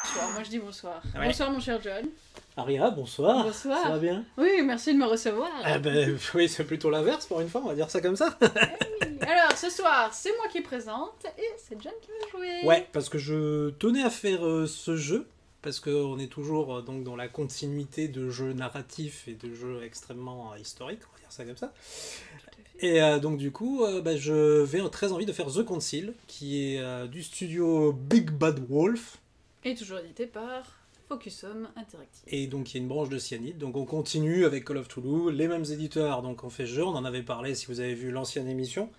Bonsoir, moi je dis bonsoir. Ouais. Bonsoir mon cher John. Aria, bonsoir. Bonsoir. Ça va bien? Oui, merci de me recevoir. Ah ben, oui, c'est plutôt l'inverse pour une fois, on va dire ça comme ça. Eh oui. Alors ce soir, c'est moi qui présente et c'est John qui va jouer. Ouais, parce que je tenais à faire ce jeu, parce qu'on est toujours donc dans la continuité de jeux narratifs et de jeux extrêmement historiques, on va dire ça comme ça. Et donc du coup, je vais très envie de faire The Council, qui est du studio Big Bad Wolf. Et toujours édité par Focus Home Interactive. Et donc il y a une branche de Cyanide, donc on continue avec Call of Cthulhu, les mêmes éditeurs, donc on fait ce jeu, on en avait parlé si vous avez vu l'ancienne émission.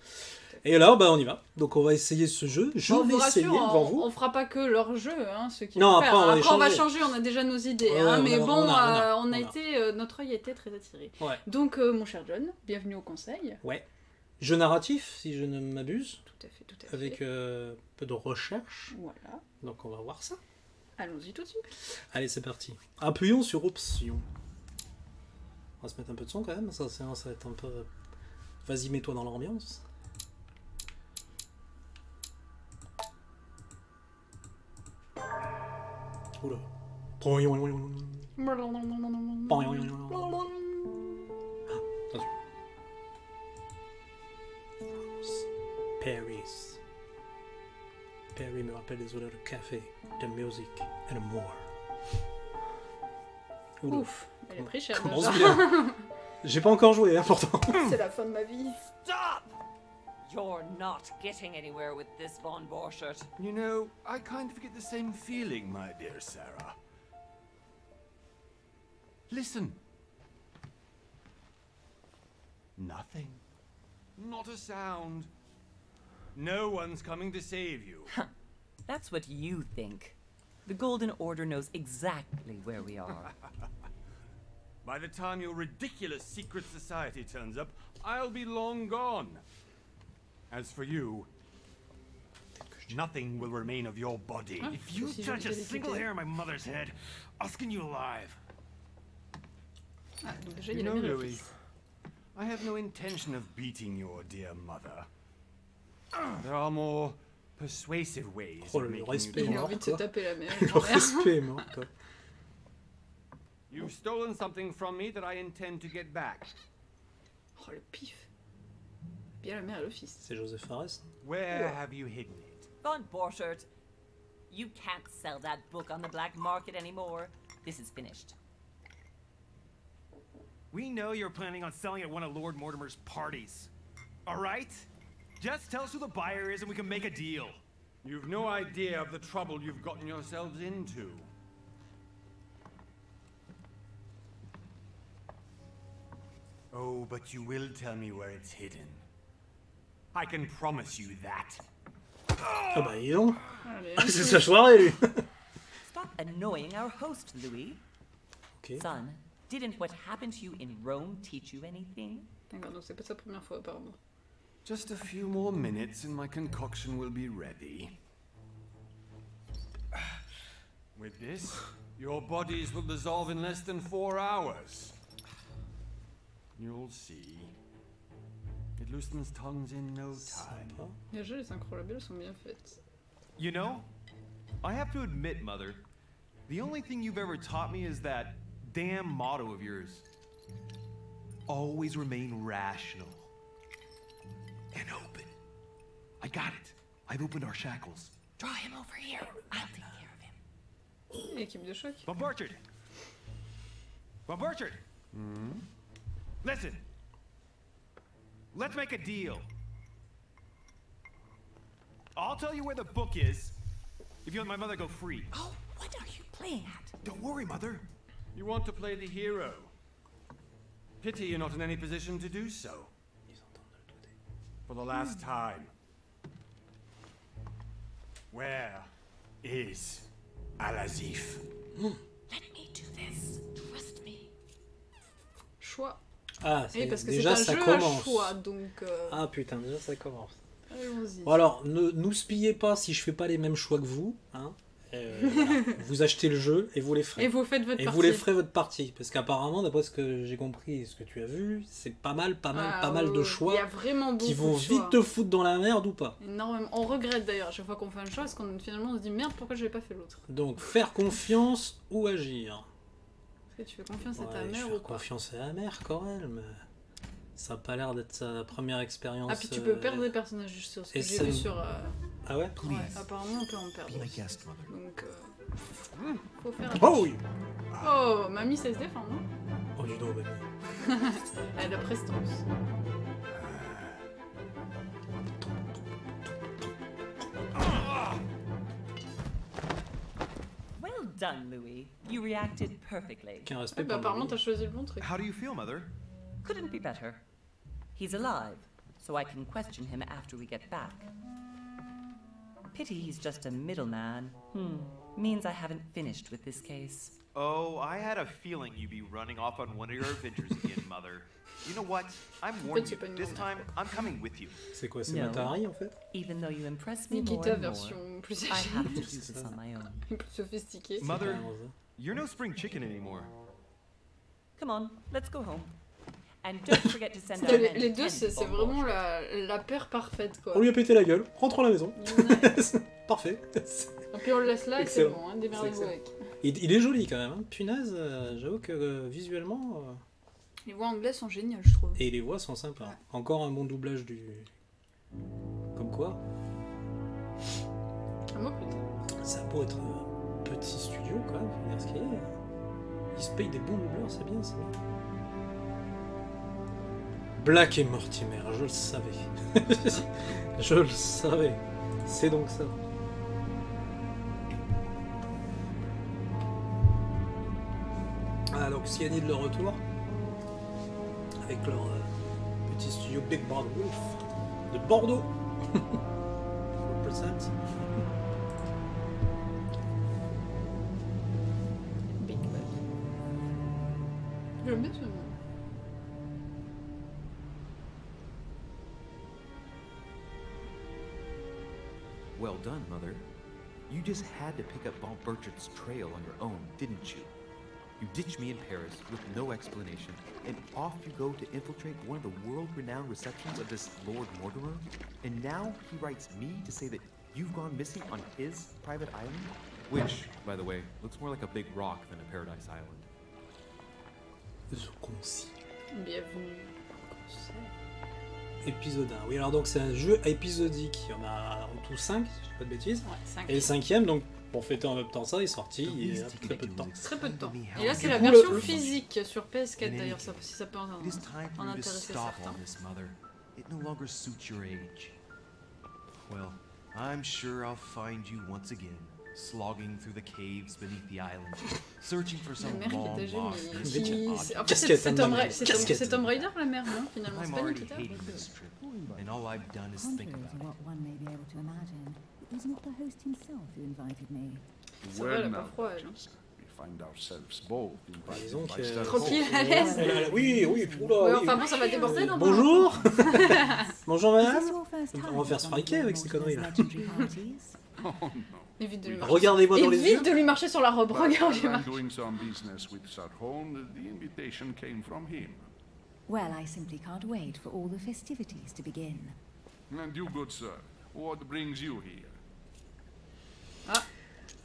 Et là, on y va. Donc on va essayer ce jeu, je vais essayer devant vous. On fera pas que leur jeu, hein, ceux qui Non, vont après, faire. on va On va changer. changer, on a déjà nos idées. Ouais, hein, mais on a. été, notre œil a été très attiré. Ouais. Donc mon cher John, bienvenue au conseil. Ouais. Jeu narratif, si je ne m'abuse, Tout à fait, tout à fait. avec peu de recherche. Voilà. Donc on va voir ça. Allons-y tout de suite. Allez, c'est parti. Appuyons sur option. On va se mettre un peu de son quand même, ça va être un peu... Vas-y, mets-toi dans l'ambiance. Oula. Attention. Paris. Paris me rappelle les odeurs de café, de musique et de more. Oula. Ouf, elle est pris cher Commence déjà. bien. J'ai pas encore joué, hein, pourtant. C'est la fin de ma vie. Stop! You're not getting anywhere with this, Von Borchert. You know, I kind of get the same feeling, my dear Sarah. Listen. Nothing. Not a sound. No one's coming to save you. That's what you think. The Golden Order knows exactly where we are. By the time your ridiculous secret society turns up, I'll be long gone. As for you, nothing will remain of your body. Huh? If you Si touch je a vais single l'écouter. hair on my mother's head, I'll skin you alive. Ah, donc déjà, il y You a know, la Louis, I have no intention of beating your dear mother. There are more persuasive ways Oh, of le making respect. you Il a talk. envie de se taper la mère. Le respect est mort, quoi. You've stolen something from me that I intend to get back. Oh le pif. Bien la mère à l'office. C'est Joseph Fares. Where have you hidden it? Von Borchert, you can't sell that book on the black market anymore. This is finished. We know you're planning on selling at one of Lord Mortimer's parties. All right? Just tell us who the buyer is and we can make a deal. You've no idea of the trouble you've gotten yourselves into. Oh, but you will tell me where it's hidden. I can promise you that. Ah bah, dis donc. Allez, C'est sa soirée, lui. Stop annoying our host, Louis. Ok. Son, didn't what happened to you in Rome teach you anything? D'accord, donc c'est pas sa première fois apparemment. Just a few more minutes and my concoction will be ready. With this, your bodies will dissolve in less than 4 hours. You'll see. It loosens tongues in no time. Sympa. Les jeux, les synchro labels sont bien faites. You know, I have to admit, Mother, the only thing you've ever taught me is that damn motto of yours. Always remain rational. And open. I got it. I've opened our shackles. Draw him over here. I'll take care of him. Équipe de choc. Von Borchert! Von Borchert! Listen. Let's make a deal. I'll tell you where the book is if you let my mother go free. Oh, what are you playing at? Don't worry, Mother. You want to play the hero. Pity you're not in any position to do so. For the last time. Where is Al-Azif? Let me do this. Trust me. Choix. Ah, Et parce que déjà, c'est ça un jeu commence. à choix, donc Ah putain, déjà, ça commence. allons-y. Bon alors, ne nous spiez pas si je fais pas les mêmes choix que vous. Hein. vous achetez le jeu et vous les ferez. Et vous faites votre Et partie. vous les ferez votre partie. Parce qu'apparemment, d'après ce que j'ai compris et ce que tu as vu, c'est pas mal de choix Il y a vraiment beaucoup qui vont de choix. vite te foutre dans la merde ou pas. Énormément. On regrette d'ailleurs à chaque fois qu'on fait un choix, parce qu'on finalement on se dit merde, pourquoi je n'ai pas fait l'autre. Donc, faire confiance ou agir. Est-ce que tu fais confiance à ta Ouais, je mère fais ou pas? confiance à la mère quand même. Ça a pas l'air d'être sa première expérience. Ah, puis tu peux perdre des personnages juste sur ce que et j'ai ça vu me- sur. Ah ouais? Ouais, apparemment on peut en perdre. Be my aussi. guest, mother. Donc, faut faire Oh attention. oui! Oh, mamie sait se défendre, non? Oh, dis donc, mamie. Elle a de la prestance. Well done, Louis. You reacted perfectly. Qu'un Ouais, respect bah, pour apparemment Louis. t'as choisi le bon truc. How do you feel, mother? Couldn't be better. He's alive, so I can question him after we get back. Pity he's just a middleman. Means I haven't finished with this case. Oh, I had a feeling you'd be running off on one of your adventures again, mother. You know what? I'm warning you. This time, I'm coming with you. C'est quoi, c'est No. Matahari en fait? Even though you impress me more Nikita and more, version plus I âgée, have to do this on my own. plus sophistiquée. Mother, carrément ça. you're no spring chicken anymore. Come on, let's go home. And don't forget to send out Les, men les to deux, tend c'est the vraiment bonbons. la paire parfaite quoi. On lui a pété la gueule, rentrons à la maison. Parfait. Et puis on le laisse là et c'est Excellent. bon, hein, démerdez-vous C'est avec. Il est joli quand même, hein. Punaise, j'avoue que visuellement. Les voix anglaises sont géniales, je trouve. Et les voix sont sympas. Ouais. Encore un bon doublage du. Comme quoi, Un mot plus tard. ça a beau être un petit studio quand même, faut dire ce qu'il est. Ils se payent des bons doubleurs, c'est bien, c'est bien. Black et Mortimer, je le savais. Je le savais. C'est donc ça. Ah, donc Cyanide de retour. Avec leur petit studio Big Bad Wolf de Bordeaux. Represent. Big Bad. J'aime bien ce nom. Well done, Mother. You just had to pick up Von Burchart's trail on your own, didn't you? You ditched me in Paris with no explanation, and off you go to infiltrate one of the world-renowned receptions of this Lord Mortimer? And now he writes me to say that you've gone missing on his private island? Which, by the way, looks more like a big rock than a paradise island. The Concis. Bienvenue. Épisode 1. Oui, alors donc c'est un jeu épisodique. Il y en a en tout 5, si je dis pas de bêtises. Ouais, 5. Et le cinquième, donc pour fêter en même temps ça, est sorti il y a très peu de temps. Très peu de temps. Et là, c'est la coup, version le- physique sur PS4 d'ailleurs, ça, si ça peut en, It is time for en you to intéresser stop certains. all this, Mother. It no longer suits your age. Well, I'm sure I'll find you once again, slogging through the caves beneath the island, searching for La some mère qui long est âgée, lost mais missing qui... object. En fait, Casquette, c'est hein, Tomb madame. Raider, Casquette. c'est Tomb Raider la mère, non finalement. C'est I'm pas already Nikita. hating this trip, and all I've done is think Contrary to about what one may be able to imagine, it was not the host himself who invited me. Ça va, elle a pas froid, elle. hein. We find ourselves both Disons invited by que- Star Tranquille, Hawk. à l'aise. Oui, oui, oula, Ouais, oui. enfin bon, ça va déborder dans Bonjour. Bonjour Is this madame. your first time On va faire se at one of friquer avec ces Mortimer's conneries là. legendary parties? Oh no. Évite de lui marcher. Regardez-moi dans les yeux. Évite de lui marcher sur la robe, But regarde, as lui I'm marche. doing some business with Sir Holm, the invitation came from him. Well, I simply can't wait for all the festivities to begin. And you, good sir, what brings you here?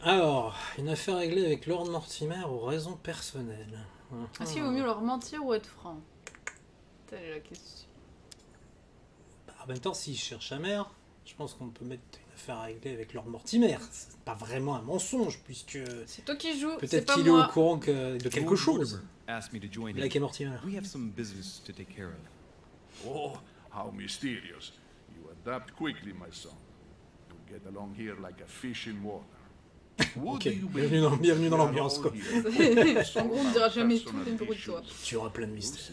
Alors, une affaire réglée avec Lord Mortimer aux raisons personnelles. Est-ce qu'il vaut mieux leur mentir ou être franc? Telle est la question. Bah, en même temps, s'il cherche sa mère, je pense qu'on peut mettre une affaire réglée avec Lord Mortimer. C'est pas vraiment un mensonge, puisque C'est toi qui joues, c'est peut-être pas qu'il est au moi. courant de quelque Lord chose. Mortimer asked me to join Black him. et Mortimer. We have some business to take care of. Oh, how mysterious. You adapt quickly, my son. You get along here like a fish in water. What Ok, do you bienvenue believe? dans We are l'ambiance, all quoi. here. En gros, on ne dira jamais tout, Personal mais beaucoup de toi. issues. Tu auras plein de We'll mystères. see.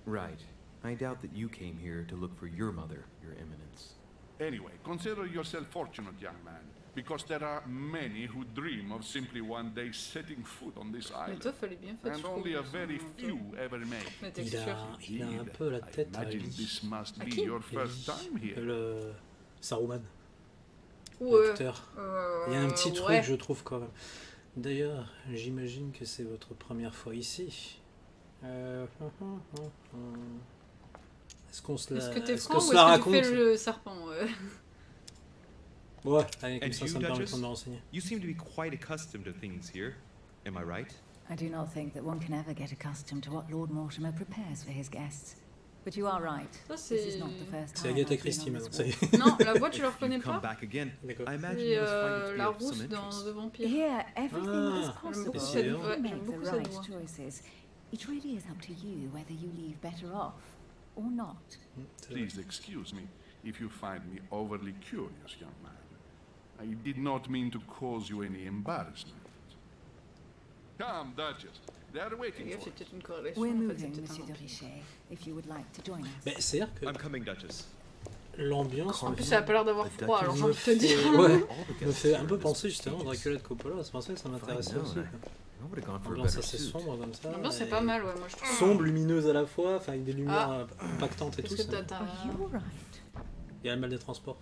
Right. I doubt that you came here to look for your mother, Your Eminence. Anyway, consider yourself fortunate, young man, because there are many who dream of simply one day setting foot on this Mais island, toi, fallait bien faire. and only a very few ever make. La Il texture. a un Indeed, peu la I tête à imagine lui. this must À be qui your first time here. Le Saruman. Ouais. acteur. Il y a un petit truc, ouais. je trouve, quand même. D'ailleurs, j'imagine que c'est votre première fois ici. Est-ce qu'on se la, Est-ce que t'es est-ce franc qu'on ou se la est-ce que tu raconte? fais le serpent Ouais, allez, comme And ça, you, ça me permet de Duchess? me renseigner. You seem to be quite accustomed to things here. Am I right? I do not think that one can ever get accustomed to what Lord Mortimer prepares for his guests. But you are right. Ça, This is c'est... not the first C'est time Agatha I've been Christie on maintenant, this ça y walk. est. Non, la voix, tu la You've reconnais come pas? back again. D'accord. I imagine C'est you must find it to be la of rousse some dans interest. The Vampire. Here, everything Ah, is possible. beaucoup cette You voix, can j'aime make beaucoup the cette right voix. choices. It really is up to you whether you leave better off or not. C'est vrai. Please excuse me if you find me overly curious, young man. I did not mean to cause you any embarrassment. Come, Duchess. They are waiting Fais gaffe, for c'est us. peut-être une corrélation. We're en fait, moving, c'est peut-être Monsieur un de vampire. Richet, if you would like to join us. Mais c'est-à-dire que I'm coming, Duchess. l'ambiance En plus, ça a pas l'air d'avoir La froid, alors j'ai me envie de te dire. fait, ouais, All the me guests fait un here peu are penser justement au prestigious. Dracula de Coppola. C'est pour ça que ça m'intéressait Fine aussi. known, quoi. I would have gone for a L'ambiance better assez suit. sombre comme ça. L'ambiance, c'est et pas mal, ouais, moi je trouve. Sombre, lumineuse à la fois, enfin avec des lumières Ah. impactantes et tout. Qu'est-ce que Ça. t'as Are you right? Il y a le mal des transports.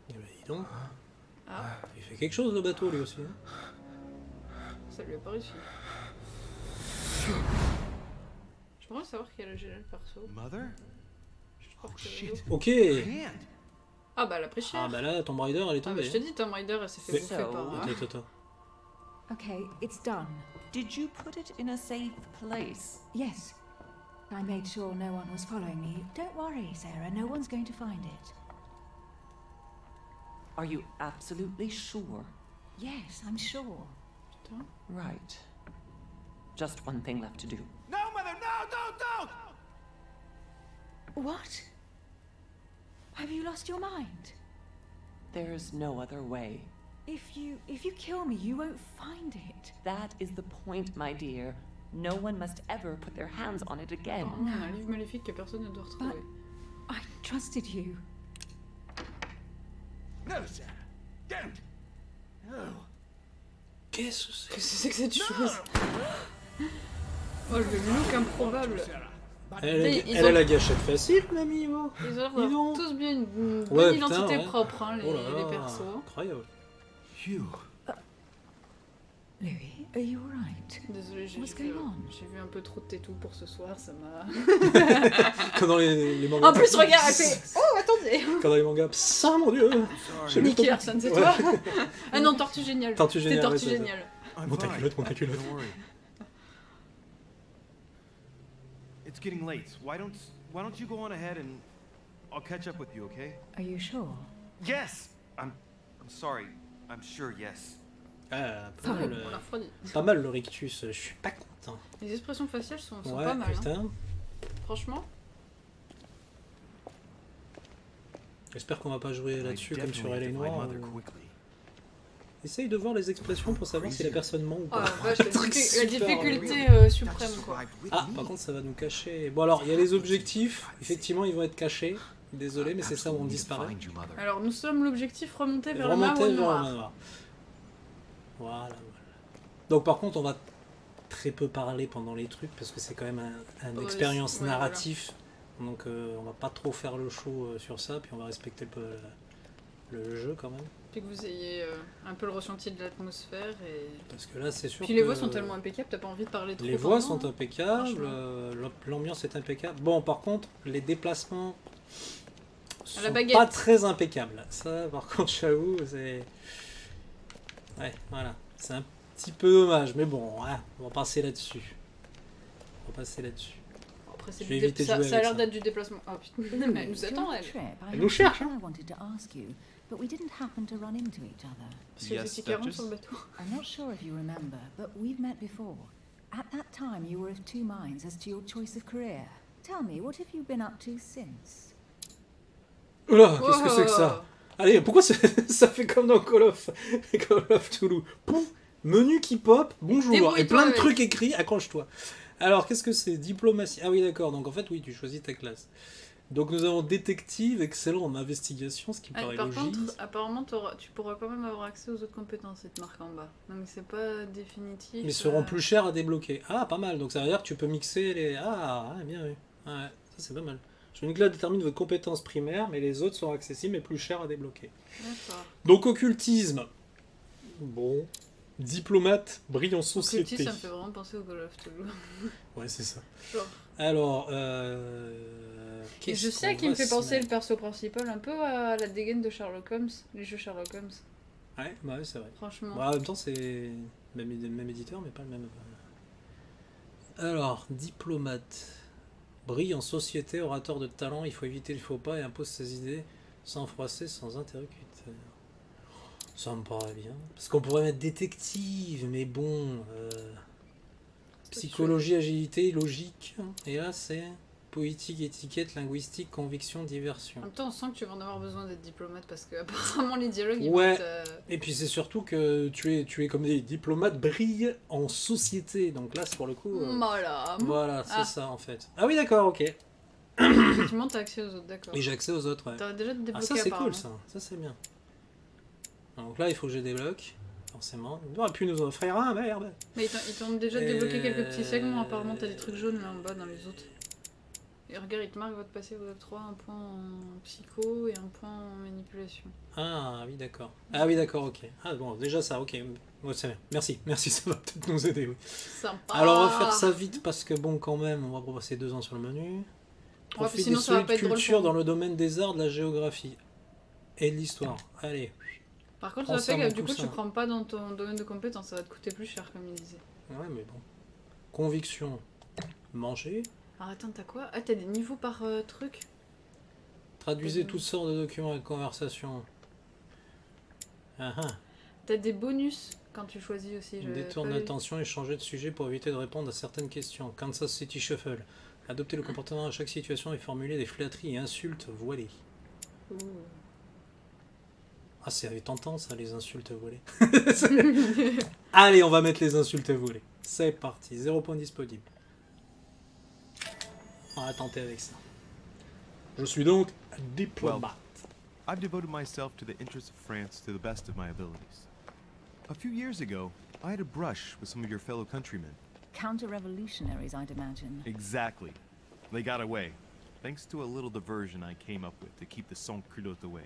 Eh ben, dis donc. Ah, Il fait quelque chose le bateau lui aussi. Hein. ça lui a pas réussi. Je pourrais savoir quel âge elle a le perso. Mother? Je crois Oh que c'est shit. Leo. Ok. Hand. Ah bah elle a pris cher. Ah bah là, Tomb Raider elle est Ah, bah, tombée. je te dis, Tomb Raider elle s'est fait Mais- bouffer So- par... Attends. Okay, it's done. Did you put it in a safe place? Yes. I made sure no one was following me. Don't worry, Sarah, no one's going to find it. Are you absolutely sure? Yes, I'm sure. Putain. Right. Just one thing left to do. No, Mother, no, don't! What? Have you lost your mind? There's no other way. If you kill me, you won't find it. That is the point, my dear. No one must ever put their hands on it again. Oh, on a un livre maléfique que personne ne doit retrouver. I trusted you. No, Sarah. Don't! No. Qu'est-ce que c'est? Qu'est-ce que c'est que cette chose? Oh le look improbable. Elle a la gâchette facile, l'ami. Oh. Ils ont l'air Dis d'avoir donc. tous bien une bonne Ouais, identité putain, ouais. propre, hein, Oh là les là, persos. incroyable. Phew. Louis, are you alright? Désolée, What's going on? j'ai vu un peu trop de tétou pour ce soir, ça m'a... Comme dans les mangas. En plus, regarde, elle fait... Oh, attendez. Comme dans les mangas. Ça, mon dieu. J'ai vu Nicky trop- Larson, c'est Ouais. toi? Ah non, Tortue Géniale. Tortue C'est Géniale, Tortue ouais, c'est ça. Géniale. I'm Monte ta fine. culotte, monte ta culotte. Don't worry. It's getting late. Why don't you go on ahead and I'll catch up with you, okay? Are you sure? Yes. I'm sorry. I'm sure, yes. Ah, On l'a refroidi. pas mal le rictus, je suis pas content. Les expressions faciales sont Ouais, pas mal, hein. putain. Franchement. J'espère qu'on va pas jouer I là-dessus comme sur definitely Elle est have to find Noire. Mother quickly. Essaye de voir les expressions pour savoir si la personne ment ou Oh pas. la vache, Truc la super difficulté suprême, quoi. Ah, par contre, ça va nous cacher. Bon, alors, il y a les objectifs. Effectivement, ils vont être cachés. Désolé, mais c'est ça où on disparaît. Find you, Mother. Alors, nous sommes l'objectif remonté vers le Remonter Manoir vers le Noir. manoir. Voilà. Donc, par contre, on va très peu parler pendant les trucs parce que c'est quand même un Ouais, expérience ouais, narratif. Donc, on va pas trop faire le show sur ça. Puis, on va respecter le jeu quand même. Puis que vous ayez un peu le ressenti de l'atmosphère et... Parce que là, c'est sûr Puis que les voix sont tellement impeccables, t'as pas envie de parler trop. les voix pendant, sont hein. impeccables, Franchement. l'ambiance est impeccable. Bon, par contre, les déplacements À la sont baguette. pas très impeccables. Ça, par contre, j'avoue, c'est... Ouais, voilà. C'est un petit peu dommage, mais bon, hein, on va passer là-dessus. On va passer là-dessus. Après, c'est Je vais du éviter de ça jouer a l'air avec ça. d'être du déplacement. Oh putain, mais elle nous attend, During elle. the trip, I Elle had nous cherche, something I wanted to ask you, but we didn't happen to run into each other. Parce que Yes, c'est qui rentre Duchess? sur le bateau. I'm not sure if you remember, but we've met before. At that time, you were of two minds as to your choice of career. Tell me, what have you been up to since? Oula, qu'est-ce que c'est que ça? Allez, pourquoi ça fait comme dans Call of Cthulhu? Pouf, menu qui pop, bonjour, Débrouille-toi et plein de avec. trucs écrits, accroche-toi. Alors, qu'est-ce que c'est? Diplomatie. Ah oui, d'accord, donc en fait, oui, tu choisis ta classe. Donc nous avons détective, excellent en investigation, ce qui me paraît par logique. contre, apparemment, tu pourras quand même avoir accès aux autres compétences, cette marque en bas. Donc c'est pas définitif. Mais seront plus chers à débloquer. Ah, pas mal. Donc ça veut dire que tu peux mixer les... Ah, ouais, bien vu. Ouais, ça c'est pas mal. Je là détermine votre compétence primaire, mais les autres sont accessibles mais plus chers à débloquer. D'accord. Donc occultisme. Bon. Diplomate, brille en société. Occultisme, ça me fait vraiment penser au Call of Toulouse. Ouais, c'est ça. Genre. Alors, Et je sais qu'il me fait penser le perso principal un peu à la dégaine de Sherlock Holmes, les jeux Sherlock Holmes. Ouais, bah ouais, c'est vrai. Franchement. Bon, en même temps, c'est même éditeur, mais pas le même. Alors, diplomate. Brille en société, orateur de talent, il faut éviter les faux pas et impose ses idées sans froisser, sans interlocuteur. Ça me paraît bien. Parce qu'on pourrait mettre détective, mais bon... psychologie, agilité, logique. Et là, c'est politique, étiquette, linguistique, conviction, diversion. En même temps, on sent que tu vas en avoir besoin d'être diplomate parce que apparemment les dialogues, ils Ouais. vont être, Et puis c'est surtout que tu es comme des diplomates brillent en société. Donc là, c'est pour le coup... Voilà. Voilà, c'est ça en fait. Ah oui, d'accord, ok. Effectivement, t'as accès aux autres, d'accord. Et j'ai accès aux autres, ouais. T'as déjà débloqué Ah, ça c'est apparemment. cool, ça. Ça c'est bien. Donc là, il faut que je débloque, forcément. Il aurait pu nous en offrir un, merde. Mais ils t'ont déjà débloqué quelques petits segments, apparemment t'as des trucs jaunes là en bas dans les autres. Et regarde, il te marque votre passé votre 3, un point en psycho et un point en manipulation. Ah oui, d'accord. Ah oui, d'accord, ok. Ah bon, déjà ça, ok. Ouais, c'est bien. Merci, merci, ça va peut-être nous aider, oui. Sympa. Alors on va faire ça vite parce que bon, quand même, on va passer 2 ans sur le menu. Profite sinon, des ça va solides pas être drôle cultures pour dans le domaine des arts, de la géographie et de l'histoire. Allez. Par contre, Prends ça fait ça, que du mon coup, tu coussin. prends pas dans ton domaine de compétence, ça va te coûter plus cher, comme il disait. Ouais, mais bon. Conviction. Manger. Alors attends, t'as quoi? Ah, t'as des niveaux par truc? Traduisez toutes sortes de documents et de conversations. Ah ah. T'as des bonus quand tu choisis aussi. Détourne l'attention et changer de sujet pour éviter de répondre à certaines questions. Kansas City Shuffle. Adopter le comportement à chaque situation et formuler des flatteries et insultes voilées. Ouh. Ah, c'est tentant ça, les insultes voilées. Allez, on va mettre les insultes voilées. C'est parti, 0 point disponible. On va tenter avec ça. Je suis donc diplomate. I've devoted myself to the interests of France to the best of my abilities. A few years ago, I had a brush with some of your fellow countrymen. Counter-revolutionaries, I'd imagine. Exactly. They got away, thanks to a little diversion I came up with to keep the sans-culottes away.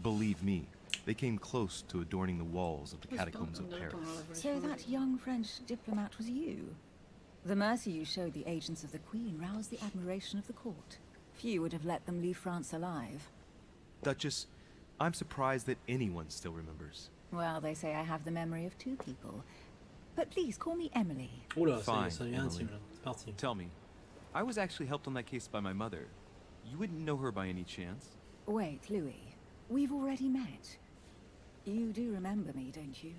Believe me, they came close to adorning the walls of the catacombs of Paris. So that young French diplomat was you? The mercy you showed the agents of the Queen roused the admiration of the court. Few would have let them leave France alive. Duchess, I'm surprised that anyone still remembers. Well, they say I have the memory of 2 people. But please, call me Emily. Oula, Fine, ça devient Emily. intime là. C'est parti. Tell me, I was actually helped on that case by my mother. You wouldn't know her by any chance? Wait, Louis. We've already met. You do remember me, don't you?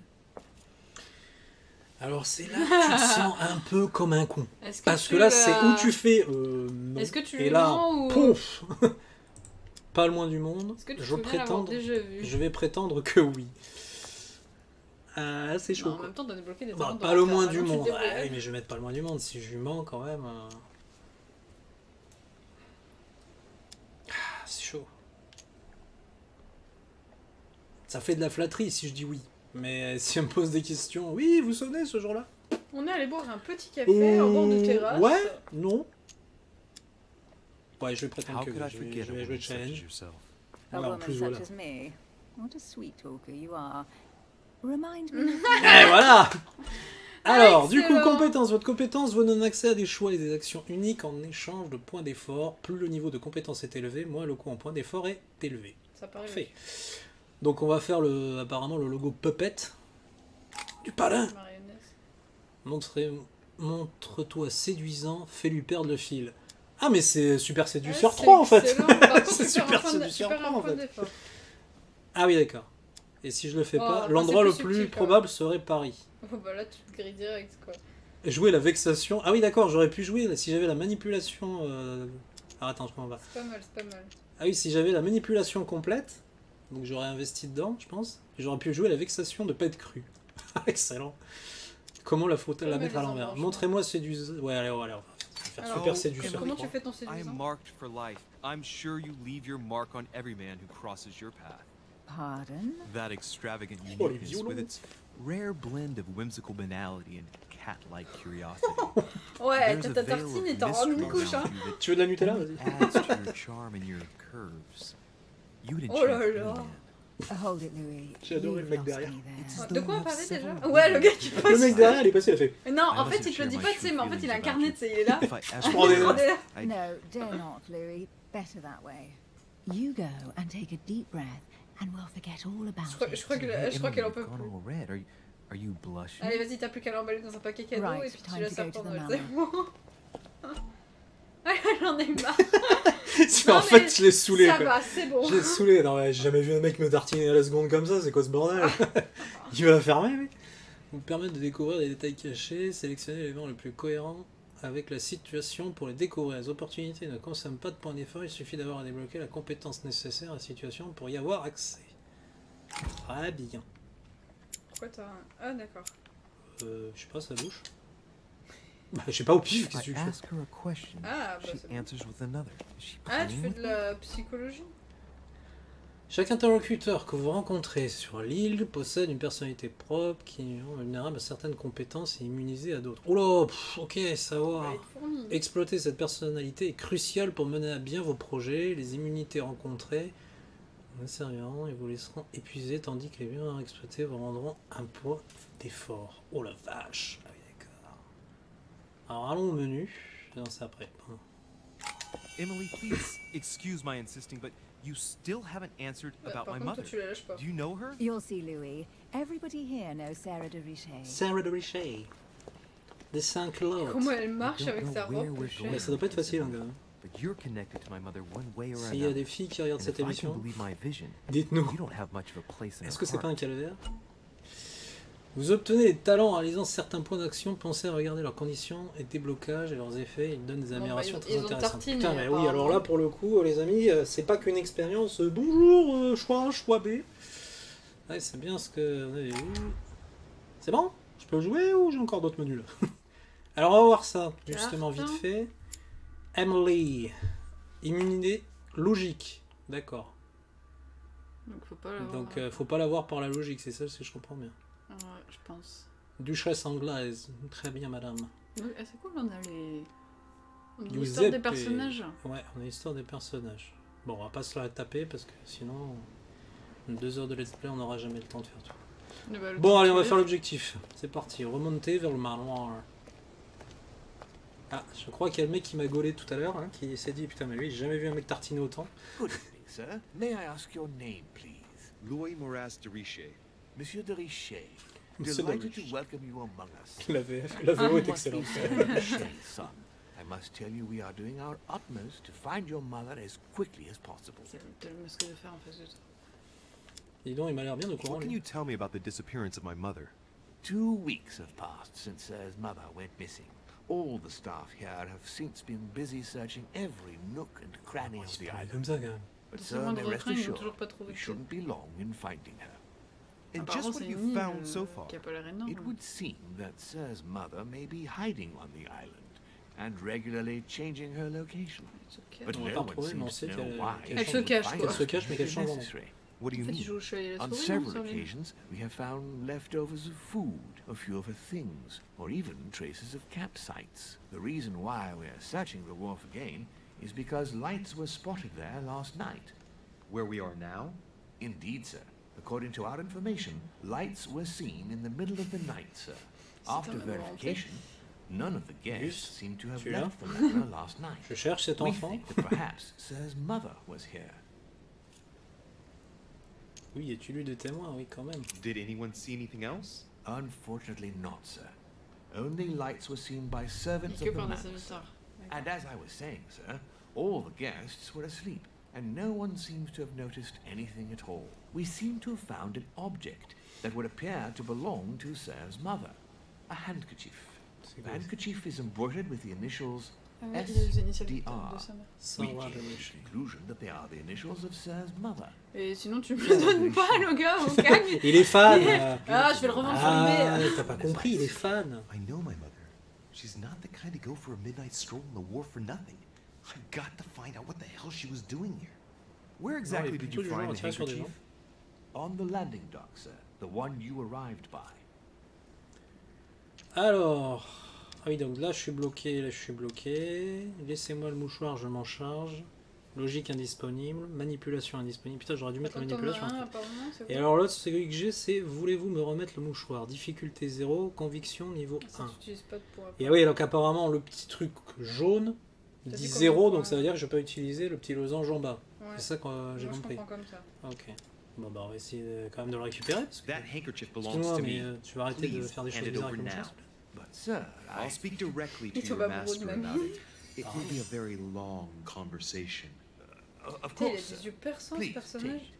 Alors c'est là que tu te sens un peu comme un con. Est-ce que Parce tu que là l'as- c'est où tu fais non. Est-ce que tu Et le là, mens ou- pouf. Pas le moins du monde. Est-ce que tu te Je souviens l'avoir prétends. déjà vu? Je vais prétendre que oui. C'est chaud. Non, en quoi. même temps, t'as débloqué des Bah, talents pas le d'orateur, moins hein, du donc tu te monde. débrouilles. Ah oui, mais je vais mettre pas le moins du monde. Si je lui mens quand même. C'est chaud. Ça fait de la flatterie si je dis oui. Mais si on me pose des questions, oui, vous vous souvenez ce jour-là? On est allé boire un petit café au bord de terrasse. Ouais, non. Ouais, je vais prétendre How que could I je vais forget a jouer woman such as challenge. yourself? A Voilà, en woman plus, such voilà. as me. What a sweet talker you are. Remind me. Et voilà. Alors, du coup, Excellent. compétence. Votre compétence vous donne accès à des choix et des actions uniques en échange de points d'effort. Plus le niveau de compétence est élevé, moins le coût en points d'effort est élevé. Ça paraît Parfait. Donc on va faire apparemment le logo Puppet du palin. marionnette. Montre-toi séduisant, fais-lui perdre le fil. Ah mais c'est Super Séduceur Ouais, 3 en fait. excellent. Par contre, C'est tu perds un Super point de- Séduceur tu perds 3 un en point fait. d'effort. Ah oui d'accord. Et si je le fais Oh, pas, enfin, l'endroit le c'est plus plus subtil, quand probable serait Paris. Oh, bah là, tu te grilles direct, quoi. Jouer la vexation. Ah oui d'accord, j'aurais pu jouer si j'avais la manipulation... Ah attends, je m'en vais. C'est pas mal, c'est pas mal. Ah oui, si j'avais la manipulation complète, donc j'aurais investi dedans, je pense, et j'aurais pu jouer la vexation de pète crue. Excellent. Comment la Pas la mal, mettre à les l'envers? embranchements. Montrez-moi séduisant. Ouais, allez, on va faire faire Alors, super séduction. comment tu fais ton I séduisant? am marked for life. I'm sure you leave your mark on every man who crosses your path. Pardon? That extravagant Oh, les uniqueness with violons. its rare blend of whimsical banality and cat-like curiosity. Ouais, There's t'as a ta veil tartine of et t'en rends une mystery couche, hein. around you that Tu veux de la Nutella? only Vas-y. adds to your charm and your curves. You'd Oh là enchant any là. man. Hold it, Louis. J'ai adoré le You've mec lost derrière. me there. It's as De though quoi on you have parlait déjà? several Ouais, le gars qui Le passe. mec derrière, il est passé, il a fait. Non, en I fait, wasn't il te le dit sure pas, my tu sais, true mais en fait, il a un feelings carnet, about tu sais, il est là. If I asked prends you des out, notes. I'd- No, dare not, Louis. Better that way. You go and take a deep breath, and we'll forget all about Je crois it. que- je crois qu'elle en peut You've plus. gone all red. Are you blushing? Allez, vas-y, t'as plus qu'à l'emballer dans un paquet cadeau Right, et puis tu time laisses to ça go to pour the Noël, mama. c'est bon. J'en ai marre. En Non, fait, mais je l'ai saoulé. Ça quoi. va, c'est bon. Je l'ai saoulé. Non, mais j'ai jamais vu un mec me tartiner à la seconde comme ça. C'est quoi ce bordel? Il va la fermer, oui. Vous permettre de découvrir des détails cachés, sélectionner l'élément le plus cohérent avec la situation pour les découvrir. Les opportunités ne consomment pas de points d'effort. Il suffit d'avoir à débloquer la compétence nécessaire à la situation pour y avoir accès. Très bien. Pourquoi t'as un... Ah, d'accord. Je sais pas, ça bouge. Bah, je sais pas au pif. Qu'est-ce que I tu fais? ask her a question. Ah, bah, She c'est bon. answers with another. Is she Ah, tu playing fais with de la psychologie? Chaque interlocuteur que vous rencontrez sur l'île possède une personnalité propre qui est vulnérable à certaines compétences et immunisée à d'autres. Oula, ok, savoir. Ouais, fourni. Exploiter cette personnalité est crucial pour mener à bien vos projets. Les immunités rencontrées vous serviront et vous laisseront épuisés, tandis que les biens exploités vous rendront un poids d'effort. Oh la vache. Ah oui, d'accord. Alors allons au menu. Non, c'est après. Emily, please excuse my insisting, but you still haven't answered Bah, about par my contre, mother. toi, tu la lâches pas. Do you know her? You'll see, Louis. Everybody here knows Sarah de Richet. Sarah de Richet. Des Saint-Claude. Comment elle marche I don't avec know sa where robe? we're je sais. going. Mais ça doit pas être facile, hein, quand même. But you're connected to my mother one way or S'il y a another. des filles qui regardent And cette if I can émission, believe my vision, dites-nous. you don't have much of a place in Est-ce her que c'est pas un heart. calvaire? Vous obtenez des talents en réalisant certains points d'action. Pensez à regarder leurs conditions et déblocages et leurs effets. Ils donnent des améliorations bah, très ils ont intéressantes. tartine, Putain, mais mais oui, alors apparemment. là, pour le coup, les amis, c'est pas qu'une expérience. Bonjour, choix A, choix B. Ouais, c'est bien ce que vous avez vu. C'est bon? Je peux jouer ou j'ai encore d'autres menus là? Alors, on va voir ça, justement, vite fait. Emily. Immunité logique. D'accord. Donc, faut pas l'avoir. Donc, faut pas l'avoir par la logique, c'est ça, si je comprends bien. Ouais, je pense. Duchesse anglaise. Très bien, madame. Oui, ah, c'est cool, on a les. On a Giuseppe l'histoire des et- personnages. Ouais, on a l'histoire des personnages. Bon, on va pas se la taper parce que sinon, en 2 heures de let's play, on n'aura jamais le temps de faire tout. Mais bah, le Bon, temps allez, de on va tuer. faire l'objectif. C'est parti, remonter vers le manoir. Ah, je crois qu'il y a le mec qui m'a gaulé tout à l'heure, hein, qui s'est dit, putain, mais lui, j'ai jamais vu un mec tartiner autant. Good evening, sir. May I ask your name, please? Louis Moras de Richet. Monsieur de Richet. Monsieur de Delighted to Richet. welcome you among us. La VO est You must be excellente. Sarah de Richet, son. I must tell you we are doing our utmost to find your mother as quickly as possible. T'as le masque de fer en face de toi. Dis donc, il m'a l'air bien de courant, What can lui. you tell me about the disappearance of my mother? 2 weeks have passed since Sir's mother went missing. All the staff here have since been busy searching every nook and cranny of the island. Comme ça, quand même. But Dans sir, ce may moindre rest coin, ils n'ont assured, toujours pas trouvé we de shouldn't be long in finding her. And Apparemment, just what c'est have une you île found so far? qui a pas l'air énorme. It would seem that Sir's mother may be hiding on the island and regularly changing her location. But On va no pas one retrouver, mais on seems sait to know qu'elle why Elle she se would cache, find quoi. us Elle se cache, mais qu'elle if change en necessary. What do you En fait, il mean? joue au chevalier la On souris, several non, ça, lui occasions, we have found leftovers of food, a few of her things, or even traces of campsites. The reason why we are searching the wharf again is because lights were spotted there last night. Where we are now? Indeed, sir. According to our information, lights were seen in the middle of the night, sir. After un verification, none of the guests Juste, seem to have celui-là. left the manor last night. Je cherche cet We enfant. think that perhaps Sir's mother was here. Oui, y a-tu lu des témoins? Oui, quand même. Did anyone see anything else? Unfortunately not, sir. Only lights were seen by Et servants que of the par des manor. serviteurs. And as I was saying, sir, all the guests were asleep, and no one seems to have noticed anything at all. We seem to have found an object that would appear to belong to Sir's mother. A handkerchief. C'est The quoi? handkerchief is embroidered with the initials Ah ouais, il a les initiales de SDR. sa mère. Sans We voir came de to the riche. conclusion that they are the initials of Sir's mother. Et sinon, tu me le donnes pas, le gars, au gagne. Il est fan! Ah, je vais le revendre sur Ah, eBay. t'as pas compris, il est fan! I know my mother. She's not the kind to go for a midnight stroll in the war for nothing. I've got to find out what the hell she was doing here. Where exactly did you find the tirer sur des handkerchief? gens. On the landing dock, sir. The one you arrived by. Alors... Ah oui, donc là je suis bloqué, là je suis bloqué. Laissez-moi le mouchoir, je m'en charge. Logique indisponible, manipulation indisponible. Putain, j'aurais dû mettre la manipulation. Et alors l'autre, c'est que j'ai, c'est voulez-vous me remettre le mouchoir? Difficulté 0, conviction niveau 1. Et oui, donc apparemment le petit truc jaune dit 0, donc ça veut dire que je peux pas utiliser le petit losange en bas. Ouais. C'est ça que j'ai compris. Comme ça. Ok. Bon bah on va essayer quand même de le récupérer. Excuse-moi, mais tu vas arrêter de faire des choses bizarres avec le mouchoir. But sir, I'll speak directly to your master about it. It will be a very long conversation. Of Il a course, des yeux perçants, ce personnage.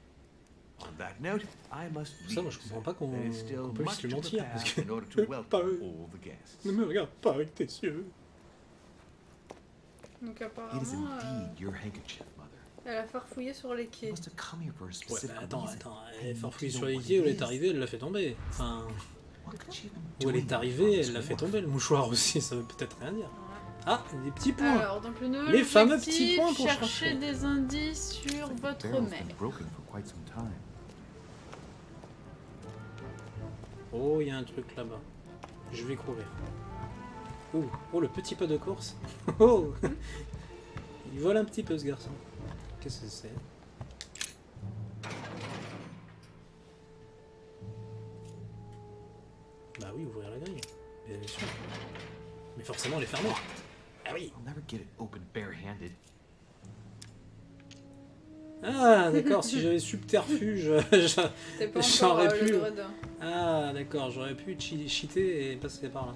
On that note, I must Ça, moi je comprends pas qu'on puisse lui to mentir. prepare Parce que... in order to welcome all the guests. Ne me regarde pas avec tes yeux. Donc It is apparemment, indeed your handkerchief, mother. elle a farfouillé sur les quais. You must have come here for a Ouais, specific bah attends, reason. elle est farfouillée I sur need les to quais, où know elle est what it arrivée, elle l'a fait tomber. Enfin, What could she have been où elle doing est on arrivée, elle Fox l'a fait Wharf? tomber, le mouchoir aussi, ça veut peut-être rien dire. Ah, des petits points. Alors, donc le nouvel Les fameux objectif, petits points pour chercher chercher. des indices sur votre Barrel's mère. been broken for quite some time. Oh, il y a un truc là-bas. Je vais courir. Oh, oh, le petit pas de course. Oh, il vole un petit peu ce garçon. Qu'est-ce que c'est? Bah oui, ouvrir la grille. Bien sûr. Mais forcément, elle est fermée. Ah oui. I'll never get it open barehanded. Ah, d'accord, si j'avais subterfuge, j'aurais pu... Ah, d'accord, j'aurais pu cheater et passer par là.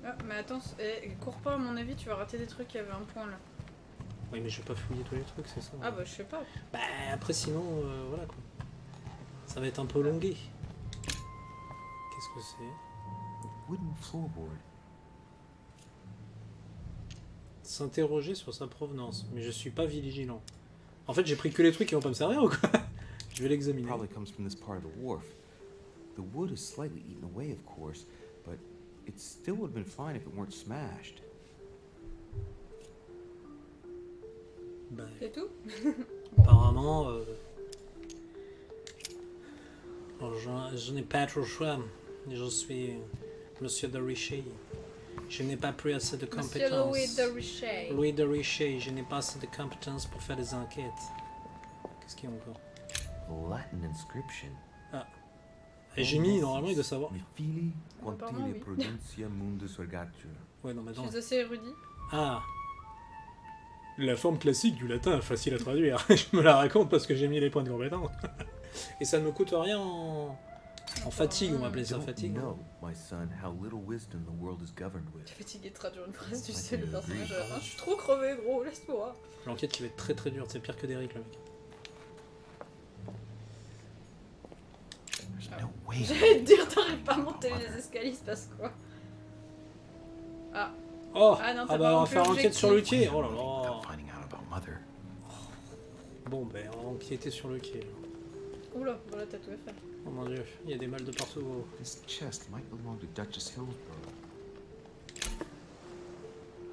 Ah, mais attends, cours pas à mon avis, tu vas rater des trucs, il y avait un point là. Oui, mais je vais pas fouiller tous les trucs, c'est ça. Ah bah je sais pas. Bah après sinon, voilà quoi. Ça va être un peu longué. Qu'est-ce que c'est? Wooden floorboard. S'interroger sur sa provenance. Mais je suis pas vigilant. En fait, j'ai pris que les trucs qui vont pas me servir ou quoi? Je vais l'examiner. Probably comes from this part of the wharf. The wood is slightly eaten away, of course, but it still would have been fine if it weren't smashed. Bah, C'est tout? apparemment, je n'ai pas trop le choix. Je suis Monsieur de Richet. Je n'ai pas pris assez de compétences. Monsieur Louis de Richet. Louis de Richet, je n'ai pas assez de compétences pour faire des enquêtes. Qu'est-ce qu'il y a encore? Latin inscription. Ah. Et j'ai mis, normalement, il doit savoir. Fili Apparemment, quantile oui. prudentia mundus vergatur. Ouais, non, mais Je attends. suis assez érudit. Ah. La forme classique du latin, facile à traduire. Je me la raconte parce que j'ai mis les points de compétence. Et ça ne me coûte rien en fatigue, on va appeler ça Don't fatigue. know, my son, how little wisdom the world is governed with. T'es fatigué de traduire une phrase, tu I sais, le can personnage à la agree. fin. Je suis trop crevé, gros, laisse-moi. L'enquête qui va être très très dure, c'est pire que d'Eric, le mec. There's no way. J'allais te dire, t'arrives pas à monter les escaliers, il se passe quoi? Ah. Oh, Ah non, ah t'as bah pas on va rempli faire enquête sur le l'objectif. quai. Oh là là. Without finding out about mother. Bon, ben on va enquêter sur le quai. Oula, voilà, t'as tout à faire. Oh mon dieu, il y a des balles de partout. This chest might belong to Duchess Hillsborough.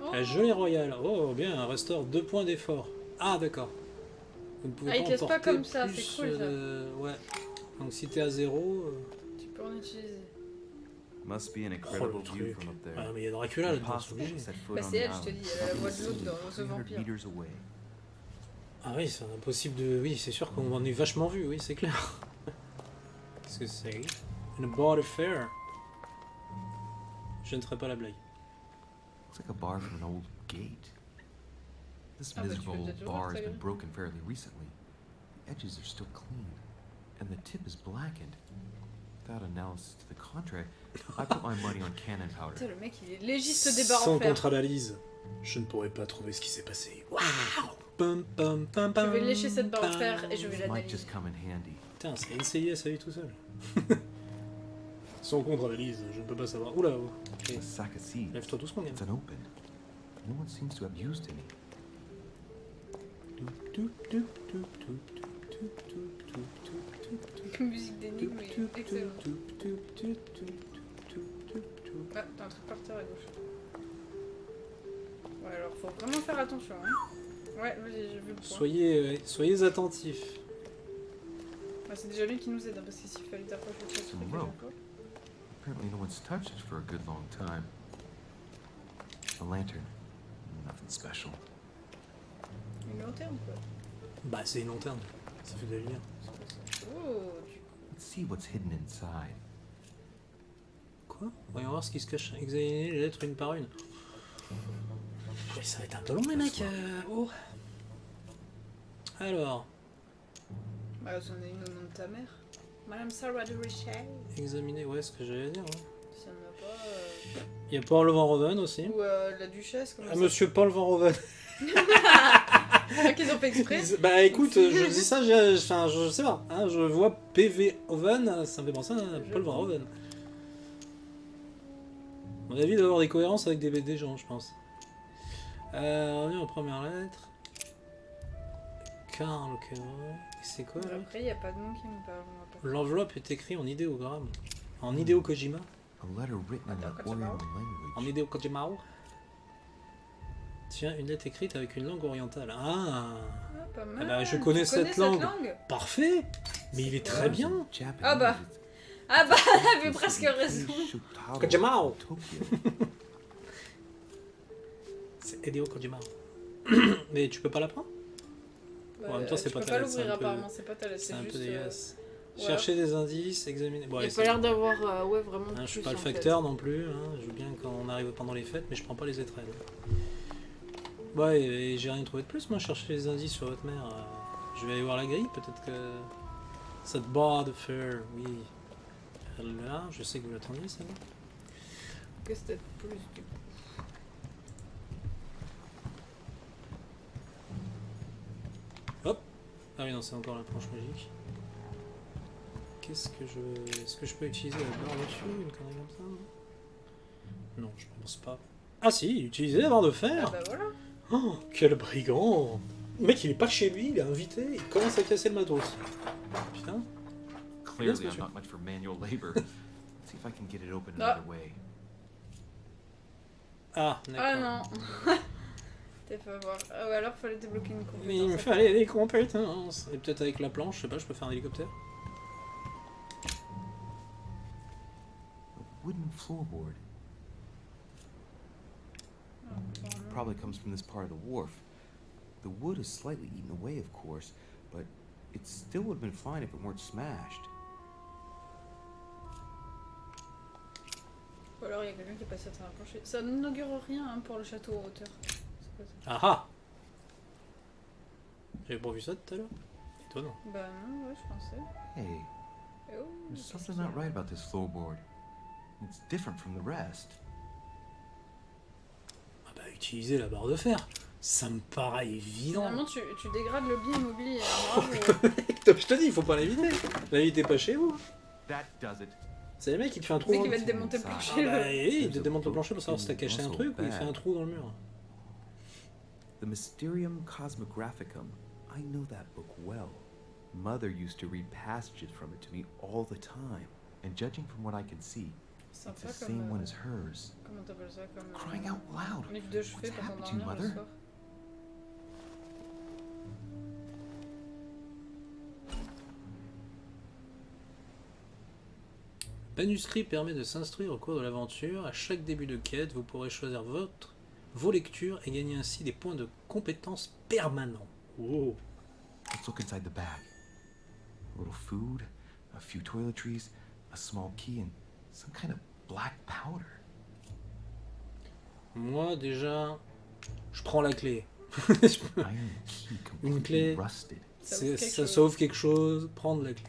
Oh. La gelée royale. Oh, bien, restaure 2 points d'effort. Ah, d'accord. Vous ne pouvez Ah, il pas casse pas emporter comme ça, plus, c'est cool, ça. ouais. Donc si t'es à 0. Tu peux en utiliser. Must be an Oh, incredible le view truc. from up there. Ah, mais il y a Dracula là-dedans, c'est Impossible obligé. to set foot Bah on c'est the elle, je te island. dis, elle a la voix de l'autre dans The 300 Vampire. meters away. Ah oui, c'est impossible de... Oui, c'est sûr qu'on en est vachement vu, oui, c'est clair. Qu'est-ce que c'est? Une border fair. Je ne ferai pas la blague. Looks like a bar from an old gate. This Ah, bah, tu miserable peux old peut-être bar ouvrir has ta been gueule. broken fairly recently. The edges are still clean, and the tip is blackened. Without analysis to the contrary, I put my money on cannon powder. Putain, le mec, il est légiste des barres Sans en fer. contre-analyse, je ne pourrais pas trouver ce qui s'est passé. Waouh! Pum, pum, pum, Je vais pum, lécher cette barre en pum. fer et je vais Might l'analyser. just come in handy. Putain, c'est NCIS à lui tout seul. Sans contre-analyse, je ne peux pas savoir. Oula, oh. Ok. A sack of seeds. Lève-toi doucement, gamin. It's unopened. No one seems to have used any. Musique d'énigme, excellent. tout. Ah, t'as un truc par terre à gauche. Ouais, alors faut vraiment faire attention. Hein. Ouais, vas-y, j'ai vu le point. Soyez attentifs. Bah, c'est déjà lui qui nous aide, hein, parce que s'il fallait t'approcher de ce truc, rope. déjà, quoi. Apparently no one's touched it for a good long time. A lantern. Nothing special. Une lanterne, quoi. Bah, c'est une lanterne. Ça fait de la lumière. Oh, du coup. Let's see what's hidden inside. Quoi? Voyons voir ce qui se cache. Examiner les lettres une par une. Ouais, ça va être un peu long, les mecs. Oh. Alors. Bah, j'en ai une au nom de ta mère. Madame Sarah de Richel. Examiner, ouais, ce que j'allais dire. Ouais. Si on n'a pas. Il y a Paul Van Roven aussi. Ou la duchesse, comment Ah, ça Monsieur Paul Van Roven. Qu'ils ont fait exprès. Bah écoute, je dis ça, je sais pas. Hein, je vois PV Oven, ça me fait penser à Paul Van Roven. À mon avis, il doit y avoir des cohérences avec des gens, je pense. Revenu en première lettre. Karl, ok. C'est quoi là? Après, il n'y a pas de nom qui me parle. L'enveloppe est écrite en idéogramme. En Hideo Kojima. A letter written in an Oriental language. En Hideo Kojima. Tiens, une lettre écrite avec une langue orientale. Ah, pas mal. Ah bah, je connais cette langue. Parfait. Mais il est très bien. Ah bah. Ah bah, elle avait presque raison. Kojima. C'est Hideo Kojima. Mais tu peux pas l'apprendre? En même temps, c'est pas ta lettre. Tu peux pas l'ouvrir apparemment, c'est pas ta lettre. C'est un juste, peu dégueulasse. Ouais. Chercher des indices, examiner. Bon, il n'y a pas l'air d'avoir ouais, vraiment. Hein, je suis plus, pas le en facteur fait. non plus, hein. Je veux bien quand on arrive pendant les fêtes, mais je prends pas les étrennes. Ouais, et j'ai rien trouvé de plus, moi, chercher les indices sur votre mère. Je vais aller voir la grille, peut-être que. Cette barre de fer, oui. Elle est là, je sais que vous l'attendiez, celle-là. Qu'est-ce que c'était plus du coup? Hop! Ah oui, non, c'est encore la planche magique. Qu'est-ce que je. Est-ce que je peux utiliser la barre dessus, une connerie comme ça? Non, je pense pas. Ah si, utiliser la barre de fer! Ah bah voilà! Oh, quel brigand! Le mec, il est pas chez lui, il est invité, il commence à casser le matos. Putain. Clearly, I'm not much for manual labor. Let's see if I can get it open another way. Ah, d'accord. Ah non! T'as fait avoir. Ah ouais, alors fallait débloquer une compétence. Mais il me fallait des compétences. Et peut-être avec la planche, je sais pas, je peux faire un hélicoptère. Wooden floorboard. Probably comes from this part of the wharf. The wood is slightly eaten away, of course, but it still would have been fine if it weren't smashed. Ou alors il y a quelqu'un qui est passé à travers un plancher. Ça n'inaugure rien hein, pour le château en hauteur. C'est quoi ça? Ah ah! J'avais pas vu ça tout à l'heure. Étonnant. Bah non, ouais, je pensais. Hey, Oh, there's something not right about this floorboard. It's different from the rest. Ah bah, utiliser la barre de fer. Ça me paraît évident. Finalement, tu dégrades le bien immobilier. Hein, Je te dis, il faut pas l'éviter. L'évitez pas chez vous. That does it. C'est le mec qui te fait un trou. qui va te démonter le plancher. Ah bah, oui, il te démonte le plancher pour savoir si t'as caché un truc ou il fait un trou dans le mur. The Mysterium Cosmographicum. I know that book well. Mother used to read passages from it to me all the time. And judging from what I can see, it's the same one as hers. Comment t'appelles ça comme Crying out loud. livre de chevet pour happened to you, t'endormir le Mother? soir. Manuscrit permet de s'instruire au cours de l'aventure. À chaque début de quête, vous pourrez choisir vos lectures et gagner ainsi des points de compétences permanents. Oh. Let's look inside the bag. A little food, a few toiletries, a small key, and some kind of black powder. Moi, déjà, je prends la clé. Iron key Une completely clé, rusted. ça sauve quelque chose, prendre la clé.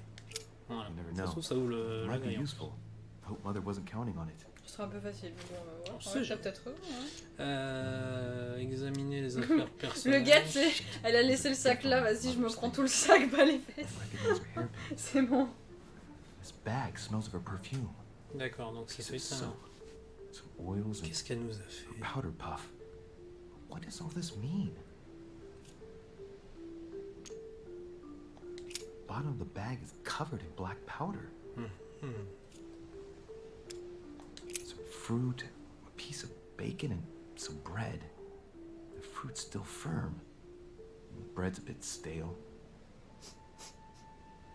Voilà. You never Ça se know. trouve, ça ouvre le Might be grillon. useful. Hope Mother wasn't counting on it. Ce sera un peu facile, mais bon, on va voir. On sait Ouais, jamais. t'as peut-être raison. Hein. Examiner les affaires Le personnelles. gars, tu sais, elle a laissé le sac là, vas-y, je me prends tout le sac, bas les fesses. Recognize her hairpin. C'est bon. This bag smells of her perfume. D'accord, donc c'est Pieces of ça. soap, some oils, and Qu'est-ce qu'elle nous a fait? powder puff. What does all this mean? The bottom of the bag is covered in black powder. Hmm. Some fruit, a piece of bacon, and some bread. The fruit's still firm. The bread's a bit stale.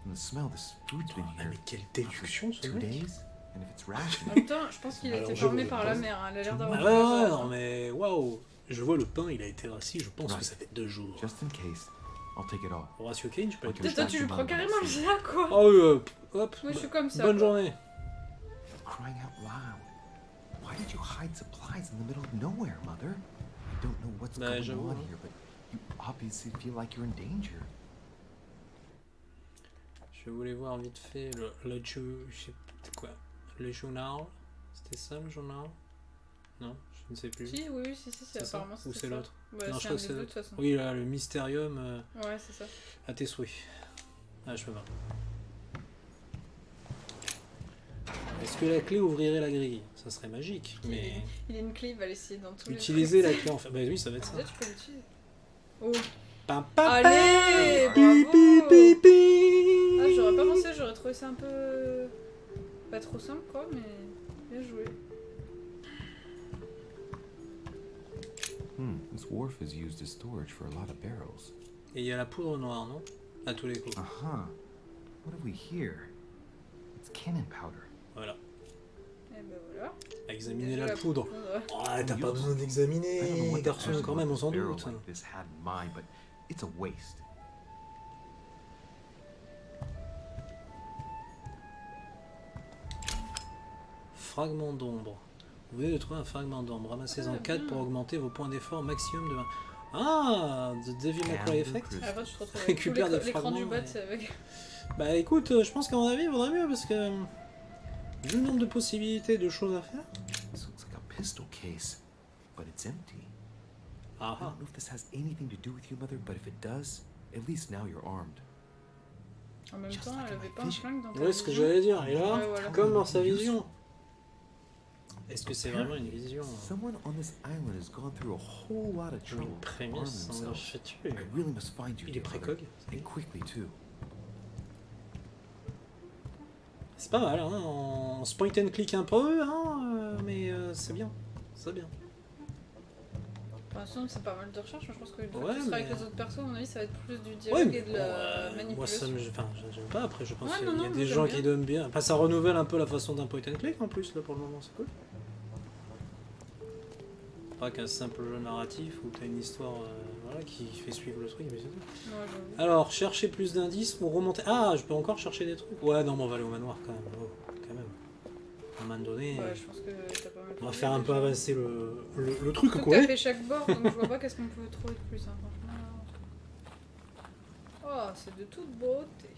And the smell, this food's been here mais quelle déduction, ce 2 mec. days, and if it's En rationed, même temps, je pense qu'il a Alors, été je formé vois par pas. la mère. Elle a l'air Ah d'avoir. ouais, non mais waouh. Je vois le pain, il a été rassis, je pense que Right. ça fait 2 jours. just in case, I'll take it all. Horatio Kane, je peux être... Ok. Toi, tu lui prends carrément le plat, quoi. Oh hop. Moi, je suis comme ça. Bonne quoi. journée. Crying out loud. Why did you hide supplies in the middle of nowhere, Mother? I don't know what's Bah, going j'avoue, on hein. here, but you obviously feel like you're in danger. Je voulais voir vite fait le je sais quoi. Le journal. C'était ça le journal? Non, je ne sais plus. Si, oui, si, c'est ça apparemment ou c'était c'est ça. l'autre? Bah, Non, je c'est crois un que des c'est deux, de l'autre. toute façon. Oui, là, le mystérium Ouais, c'est ça. à tes souhaits. Ah, je peux voir. Est-ce que la clé ouvrirait la grille? Ça serait magique, mais... Il a une clé, il va l'essayer dans tous les Utiliser la trucs. clé en fait. Bah oui, ça va être ça. Là, tu peux l'utiliser. Oh. Pam, pam, Allez, pi, bravo. pi, pi, pi. Ah, j'aurais pas pensé, j'aurais trouvé ça un peu... Pas trop simple, quoi, mais... Bien joué. This wharf is used as storage for a lot of barrels. Et il y a la poudre noire, non? À tous les coups. What have we here? It's cannon powder. Voilà. Et ben voilà. À examiner Déjà, la poudre. ouais. Oh, t'as pas besoin I don't know d'examiner, what the garçon, person quand même, on with a s'en barrel doute. like this had in mind, but it's a waste. Fragment d'ombre. Vous venez de trouver un fragment d'ombre. Ramassez-en 4 pour augmenter vos points d'effort maximum de 20. Ah, The Devil May Cry Effect. Après, tu te retrouves avec tout Récupère des l'écran fragments. du bas, Ouais. c'est avec... Bah écoute, je pense qu'à mon avis, il vaudrait mieux parce que vu le nombre de possibilités de choses à faire. This looks like a pistol case, but it's empty. I Ah don't know if this has anything to do with you, Mother, but if it does, at least now you're armed. En même Just temps, like elle in avait my pas un vision. flingue dans ta Ouais, ce que vision. j'allais dire. Et là, Ouais, voilà. comme dans sa vision. Est-ce que c'est vraiment une vision? Someone on this island has gone through a whole lot of trouble Une to arm prémisse, on l'a themselves. fait tuer. I really must find you, Il est dear Mother, précog. and quickly too. C'est pas mal, hein. On se point and click un peu, hein, mais c'est bien. C'est bien. Pour l'instant, c'est pas mal de recherche, mais je pense que une fois Ouais, que tu seras avec mais- les autres persos, à mon avis, ça va être plus du Ouais, dialogue mais et de la moi manipulation. ça me... Enfin, j'aime pas, après je pense Ouais, qu'il non, y a non, des moi, gens j'aime qui bien. donnent bien. Enfin, ça renouvelle un peu la façon d'un point and click en plus, là pour le moment, c'est cool. Pas qu'un simple jeu narratif où t'as une histoire voilà, qui fait suivre le truc, mais c'est tout. Ouais, j'avoue. Alors, chercher plus d'indices ou remonter. Ah, je peux encore chercher des trucs. Ouais, non, mais on va aller au manoir quand même. Oh, quand même. À un moment donné, Ouais, je pense que t'as pas mal on va trouvé, faire un peu déjà. avancer le truc, Surtout que quoi. t'as fait chaque bord, donc je vois pas qu'est-ce qu'on peut trouver de plus, hein, franchement. Oh, c'est de toute beauté.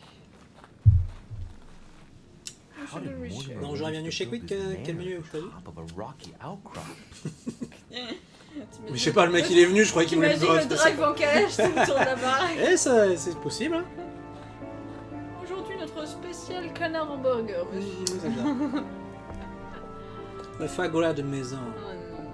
How did Mortimer Non, j'aurais bien manage dû to chez build Quick, this quel manor menu at vous choisissez? the top of a rocky outcrop? Mais je sais pas, le mec il est venu, je croyais qu'il voulait me T'imagines le drive en calèche tout autour de la baraque. Eh, ça, c'est possible, hein. Aujourd'hui, notre spécial canard hamburger, monsieur. C'est ça. Le fagola de maison. Oh non.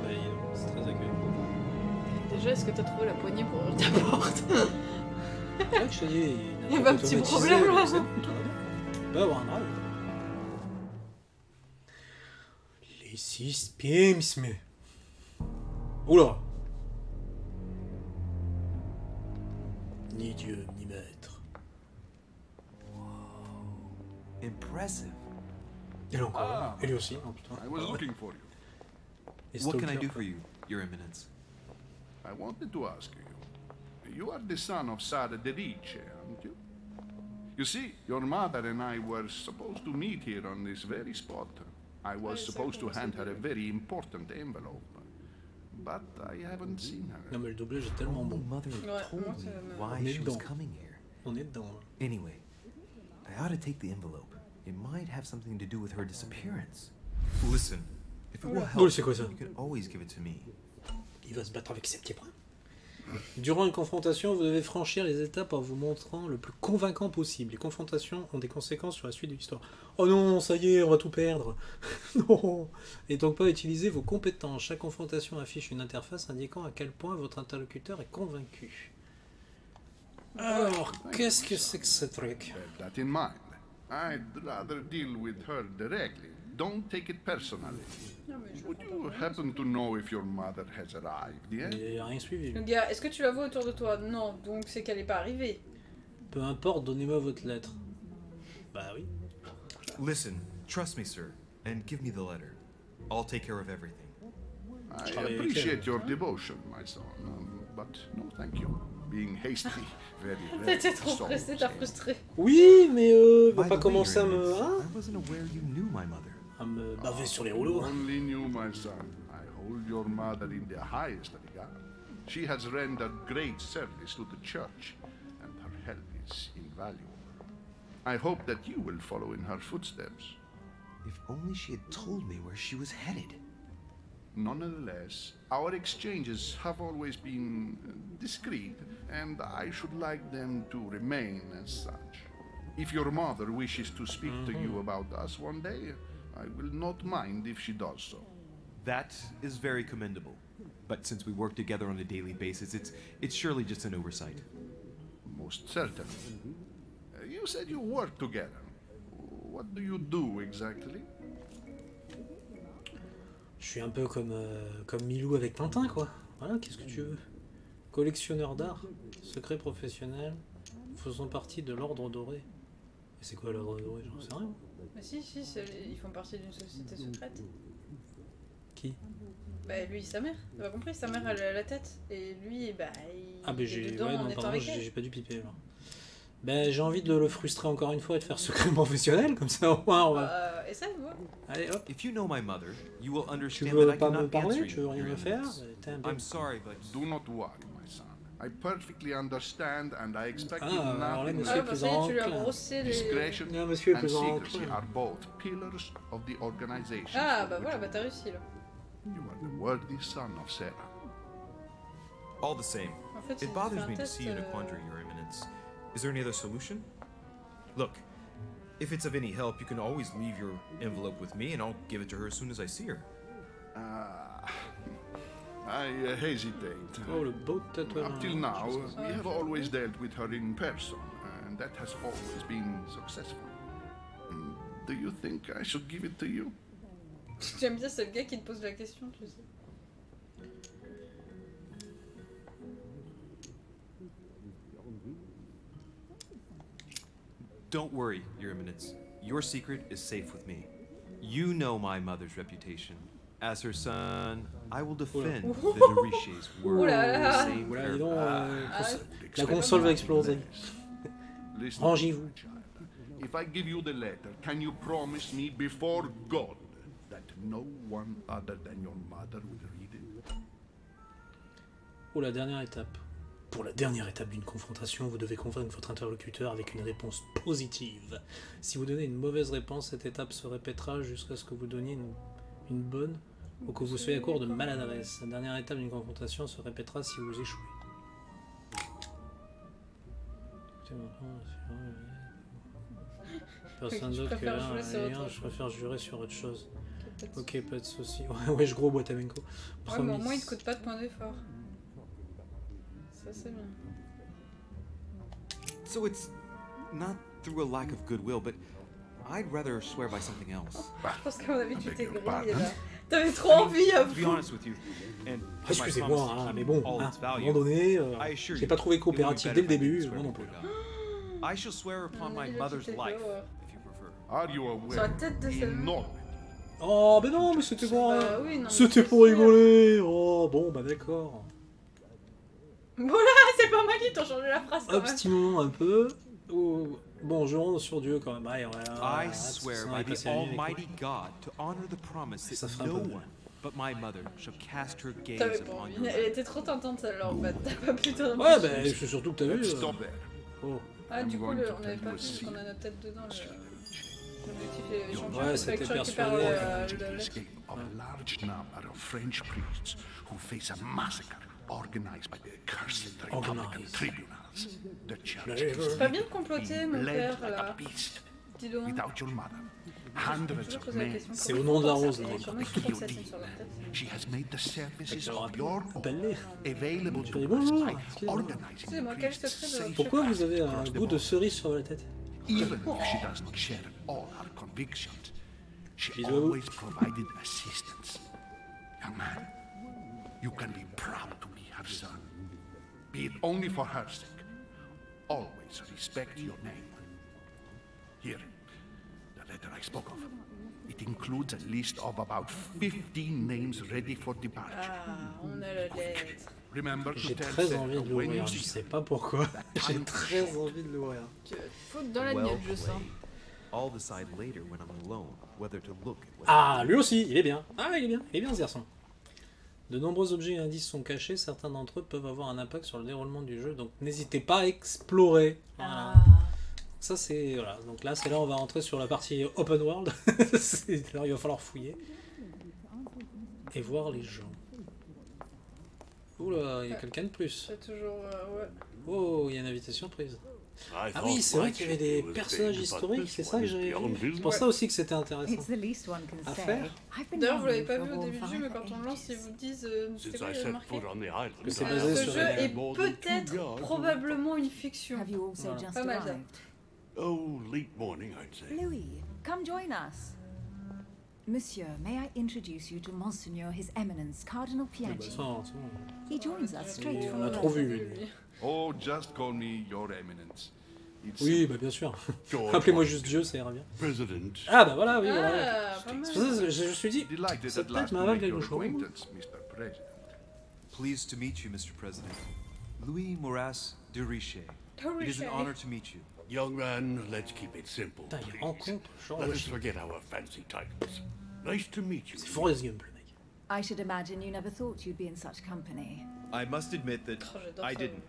Bah, c'est très accueillant. Déjà, est-ce que t'as trouvé la poignée pour ouvrir ta porte? C'est vrai que je te dis, Il y a pas un petit problème, là. C'est bon, tout va bien. On peut avoir un drive. Les 6 pims, mais. Oula! Ni Dieu, ni maître. Impressive. Elle encore. Elle aussi, oh putain. I was looking for you. Et What can I Stalker, do quoi. for you, Your Eminence? I wanted to ask you. You are the son of Sara de Riche, aren't you? You see, your mother and I were supposed to meet here on this very spot. I was supposed to hand her a very important envelope. But I haven't seen her. Non, mais le doublage est tellement Only bon. Mother Ouais, had told moi, me ça me- why On est she was dedans. coming here. On est dedans, là. Anyway, I ought to take the envelope. It might have something to do with her disappearance. Listen, if it will Oh, help, c'est quoi ça? you can always give it to me. Il va se battre avec ses petits bras. Durant une confrontation, vous devez franchir les étapes en vous montrant le plus convaincant possible. Les confrontations ont des conséquences sur la suite de l'histoire. Oh non, ça y est, on va tout perdre. Non. Et donc pas utiliser vos compétences. Chaque confrontation affiche une interface indiquant à quel point votre interlocuteur est convaincu. Alors, qu'est-ce que c'est que ce truc? Bear that in mind. I'd rather deal with her directly. Don't take it personally. Non, mais je Would comprends you pas. happen to know if your mother has arrived yet? Il n'y a rien suivi. Le gars, est-ce que tu la vois autour de toi? Non, donc c'est qu'elle est pas arrivée. Peu importe, donnez-moi votre lettre. Bah oui. Listen, trust me, sir, and give me the letter. I'll take care of everything. I appreciate your devotion, my son, but no thank you. Being hasty, very T'étais trop so pressé, t'as frustré. Oui, mais va By pas the way, commencer à Your me... Eminence, Hein, I wasn't aware you knew my mother. à me baver sur les rouleaux. Only knew, my son. I hold your mother in the highest regard. She has rendered great service to the church, and her help is invaluable. I hope that you will follow in her footsteps. If only she had told me where she was headed. Nonetheless, our exchanges have always been discreet, and I should like them to remain as such. If your mother wishes to speak to you about us one day, I will not mind if she does so. That is very commendable. But since we work together on a daily basis, it's surely just an oversight. Most certainly. You said you work together. What do you do exactly? Je suis un peu comme Milou avec Tintin, quoi. Voilà, qu'est-ce que tu veux? Collectionneur d'art, secret professionnel, faisant partie de l'Ordre Doré. Et c'est quoi l'Ordre Doré? J'en sais rien. Mais si, ils font partie d'une société secrète. Qui? Bah lui, sa mère. T'as pas compris? Sa mère, elle a la tête. Et lui, bah, il Ah, mais est j'ai... dedans Ouais, en non, étant pardon, avec elle. j'ai pas dû piper, alors. Ben, j'ai envie de le frustrer encore une fois et de faire secret professionnel, comme ça au moins on va... Essaye, ouais. Allez, hop. If you know my mother, you will Tu understand veux that I pas me cannot parler? answer Tu veux you, rien Your me faire? Eminence. T'es un peu... I'm sorry, but Do not worry, my son. I perfectly understand, and I expect Ah, alors là, nothing monsieur Ah, est bah plus ça y est, tu lui as enclin. brossé les... Discretion Non, monsieur est and plus secrecy enclin. are both pillars of the organization. Ah, for bah which voilà, you bah t'as réussi là. You are the worthy son of Sarah. all the same, En fait, it il bothers fait un me to test, see you in a quandary, Your Eminence. Is there any other solution? Look, if it's of any help, you can always leave your envelope with me, and I'll give it to her as soon as I see her. I hesitate. Oh, le beau tatouage. Up till now, we have always dealt with her in person, and that has always been successful. Do you think I should give it to you? J'aime bien, c'est le gars qui te pose la question, tu sais. Don't worry, Your Eminence. Your secret is safe with me. You know my mother's reputation. As her son, I will defend the de Richet's word Ouh là with the là. same Oula, dis fervor. donc, la console va exploser. Listen, Rangez-vous. my child. If I give you the letter, can you promise me before God that no one other than your mother will read it? Oh, la dernière étape. Pour la dernière étape d'une confrontation, vous devez convaincre votre interlocuteur avec une réponse positive. Si vous donnez une mauvaise réponse, cette étape se répétera jusqu'à ce que vous donniez une bonne ou que vous soyez à court de maladresse. La dernière étape d'une confrontation se répétera si vous échouez. Personne d'autre que là, je préfère jurer sur autre chose. Ok, pas de soucis. Ouais, je gros boîte à Menko. Ouais, mais au moins il te coûte pas de points d'effort. Ça c'est bien. So it's not through a lack of goodwill, but I'd rather swear by something else. Je pense qu'à mon avis tu t'es grillé pardon. là. T'avais trop envie à To be fond. honest with you, and for my Excusez-moi, promise to hein, keep mais bon, all hein, its à un value, moment donné, I assure j'ai you, pas trouvé it would be coopératif better dès le if I didn't début, swear moi non plus. before God. I shall swear upon my Il a mother's quitté life, l'or. if you prefer. Are you Sur la aware? tête de sa In mère. Norway, Oh, mais non, mais c'était pour... Bah oui, non, mais C'était c'est pour sûr. rigoler. Oh, bon, bah d'accord. Voilà, c'est pas mal, ils t'ont changé la phrase quand même. Obstinons un peu. Oh, bon, jurons sur Dieu quand même. Allez, voilà. I swear by the Almighty God to honor the promise Ça that fera un no peu de one but my mother shall cast her gaze T'avais pas upon envie. your Elle était trop tentante celle-là en fait. T'as pas pu t'en Ouais, empêcher. bah, c'est surtout que t'as vu. let's stop there. Oh. Ah, du I'm coup, going to on avait tell pas you a vu secret. qu'on a notre tête dedans. L'objectif est échanger. Ouais, c'était persuadé. The escape of a large number of French priests who face a massacre organized by the cursed Republican tribunals. The church C'est pas bien de comploter, mon bled père, like là. a beast. Dis donc. Without your mother, hundreds of men. C'est au nom de la rose, là. Comment ils font ça sur leur tête? She has made the services Alors, of your home appelle-les. available Tu to dis us bonjour. by excusez-moi. organizing Excusez-moi, the quel priest's secret de- safe Pourquoi vous path avez un across the goût de border. cerise sur la tête? Even if she does not share all our convictions, she Bisous à vous. always provided assistance. Young man, you can be proud to be her son. Be it only for her sake. Always respect your name. Here, the letter I spoke of. It includes a list of about 15 names ready for departure. Ah, on a la lettre. Remember to J'ai tell très Sarah envie de when you l'ouvrir, je see sais her. pas pourquoi. J'ai très envie de l'ouvrir. Tu vas te foutre dans la Well gueule, je sens. played. I'll decide later when I'm alone whether to look at what Ah, lui aussi, il est bien. Ah, il est bien ce garçon. De nombreux objets et indices sont cachés, certains d'entre eux peuvent avoir un impact sur le déroulement du jeu, donc n'hésitez pas à explorer. Voilà. Ah. Ça c'est voilà, donc là c'est là on va rentrer sur la partie open world. Alors il va falloir fouiller et voir les gens. Oula, il y a quelqu'un de plus. C'est toujours. Ouais. Oh, il y a une invitation prise. Ah oui, c'est vrai qu'il y avait des personnages historiques, c'est ça que j'avais vu. C'est pour ça aussi que c'était intéressant. It's the least one can À say. faire. I've been D'ailleurs, vous l'avez longing pas for vu a au warm début du jeu, fire mais for quand on lance, il ages. vous disent. C'était Since quoi, I il y avait set marqué foot on the island, Que c'est I basé ce sur jeu les- est peut-être probablement une fiction. Have you also Voilà. just Pas mal, ça. arrived? Oh, late morning, I'd say. Louis, come join us. Monsieur, may I introduce you to Monseigneur His Eminence, Cardinal Ah bah, Piaggi? ça, c'est bon. He joins us straight Et from on a the trop road. vu lui. Oh, just call me Your Eminence. It's Oui, bah bien sûr. George Appelez-moi Washington, juste Dieu, ça ira bien. President. Ah bah voilà, oui, voilà. Ah, pas mal. C'est pour ça que je me suis dit, delighted ça at peut-être last to m'avait make quelque your chose. acquaintance, Mr. President. Pleased to meet you, Mr. President. Louis Moras de Richer. It is an honor to meet you. Young man, let's keep it simple, Putain, il please. rencontre Jean Let us Washington. forget our fancy titles. Nice to meet you. C'est Forrest Gump le mec. I should imagine you never thought you'd be in such company. I must admit that Oh, j'adore I ça, didn't.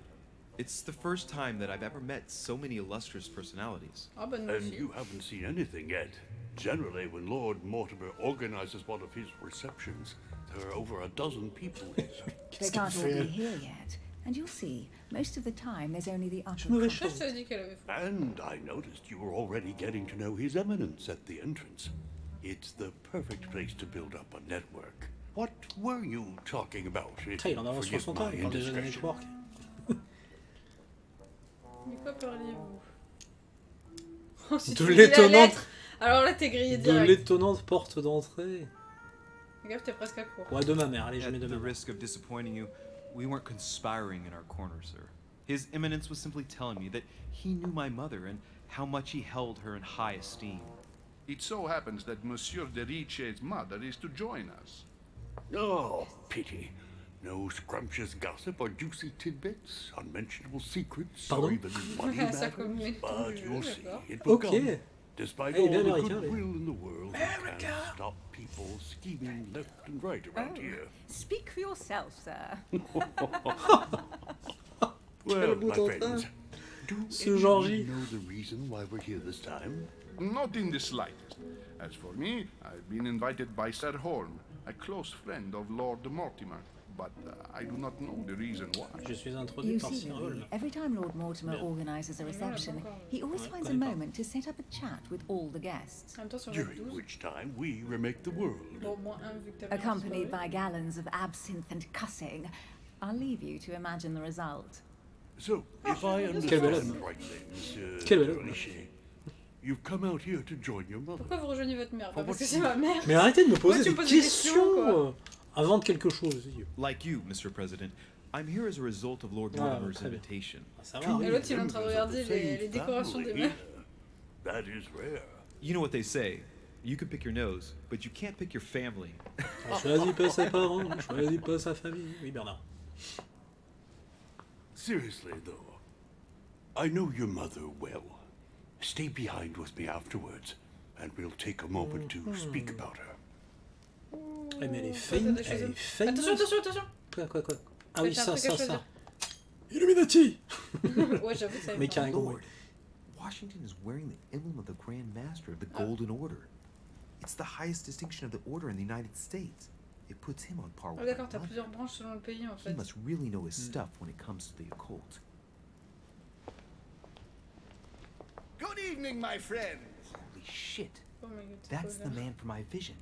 It's the first time that I've ever met so many illustrious personalities. Ah bah nous And aussi. you haven't seen anything yet. Generally, when Lord Mortimer organizes one of his receptions, there are over a dozen people here. They Qu'est-ce qu'elle can't all be fait here yet. And you'll see, most of the time there's only the upper mauvais crust. Je t'avais dit qu'elle avait froid. And I noticed you were already getting to know His Eminence at the entrance. It's the perfect place to build up a network. What were you talking about? If Putain, il en you avance sur forgive son temps, my il parle déjà de indiscretion? network. De quoi parliez-vous? Oh, si De tu lis la l'étonnante- lettre, alors là t'es grillé De direct. l'étonnante porte d'entrée. Regarde, t'es presque à court. Ouais, de ma mère, allez, je mets At de the ma mère. risk of disappointing you, we weren't conspiring in our corner, sir. His Eminence was simply telling me that he knew my mother and how much he held her in high esteem. It so happens that Monsieur de Riche's mother is to join us. Oh, pity. No scrumptious gossip or juicy tidbits, unmentionable secrets, or Pardon? even money Ça matters. commet tout But le jeu, you'll see, d'accord. it will Ok. come. Despite Ah, il est all bien the américain, lui. goodwill in the world, you can't stop people scheming left and right around here. Speak for yourself, sir. Well, bout my en friends, do Ce any of Georgie. you know the reason why we're here this time? Not in the slightest. As for me, I've been invited by Sir Horn, a close friend of Lord Mortimer, but I do not know the reason why. Je suis introduit You par see, Sir Louis, Hall. every time Lord Mortimer Yeah. organises a reception, he always Ouais, finds a connais pas. moment to set up a chat with all the guests. En même temps, sur le During 12. which time we remake the world. Bon, moins un vu que t'as bien Accompanied spoilé. by gallons of absinthe and cussing. I'll leave you to imagine the result. So, if I Quel bel understand homme. rightly, Monsieur Quel bel homme. Richer, you've come out here to join your mother. Pourquoi vous rejoignez votre mère? Pas Pour parce que votre c'est ma mère. Mais arrêtez de me poser Ouais, tu des me poses des questions, questions. quoi. Invente quelque chose. Like you, Mr. President, I'm here as a result of Lord Ah, Mortimer's très bien. invitation. Ah, ça Two va. Et l'autre, il est en train de members of regarder the les same décorations des family. mères. That is rare. You know what they say. You can pick your nose, but you can't pick your family. On choisit pas ses parents, on choisit pas sa famille. Oui, Bernard. Seriously, though, I know your mother well. Stay behind with me afterwards, and we'll take a moment to speak about her. Eh, mais elle est Ouais, fame. t'as des choses Elle à- est fame. Attention, attention, attention. Quoi. Ah Ouais, oui, t'as un ça, truc à ça. choisir. Illuminati. Ouais, j'avoue que ça Mais qui a un gros. Lord, Washington is wearing the emblem of the Grand Master of the Golden Order. It's the highest distinction of the order in the United States. It puts him on par Ah with d'accord, my t'as mother. plusieurs branches selon le pays en He fait. must really know his stuff when it comes to the occult. Good evening, my friends. Holy shit. Oh my god, c'est That's pas the bien. man from my vision.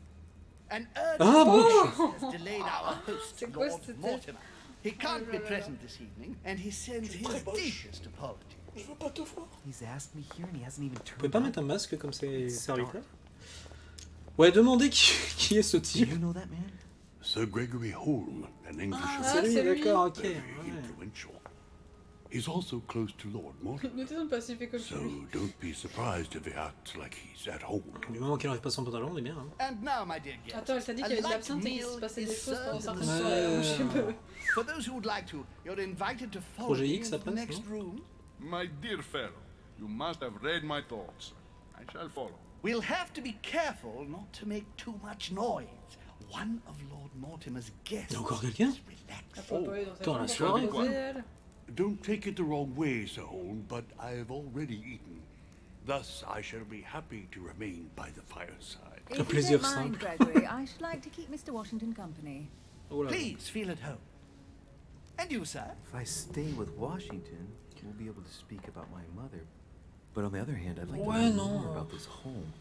An urgent Ah bon? business has delayed our host, C'est quoi Lord cette tête? Mortimer. He can't Oh be là là. present this evening, and he sends his deepest apologies. Je veux pas te voir. He's asked me here and he hasn't even Vous pouvez turned pas up. mettre un masque comme ces serviteurs? Ouais, demandez qui est ce Do type. you know that man? Sir Gregory Holm, an English Ah, C'est lui, c'est lui. d'accord, ok. very Ouais. influential. He's also close to Lord Mortimer, Notez dans le Pacifique so Ocean. don't be surprised if he acts like he's at home. Du moment qu'il enlève pas son pantalon, on est bien. Hein. And now, my dear guest, Attends, elle t'a dit a qu'il y avait de light l'absinthe et qu'il se meal passait is des choses pendant served in certaines the soirées. Ouais. Je sais pas. For those who would like to, you're invited to follow Projet me X, into ça the passe, next non? room. My dear fellow, you must have read my thoughts. I shall follow. We'll have to be careful not to make too much noise. One of Lord Mortimer's guests Y a encore quelqu'un? is relaxed. Elle peut pas aller dans sa Dans la chambre, soirée, elle quoi. posait, elle. Don't take it the wrong way, Sir Holm, but I have already eaten. Thus, I shall be happy to remain by the fireside. If you plaisir don't mind, simple. Gregory, I should like to keep Mr. Washington company. Oh là là. Please feel at home. And you, sir? If I stay with Washington, we'll be able to speak about my mother. But on the other hand, I'd like to Ouais, know non. more about this home.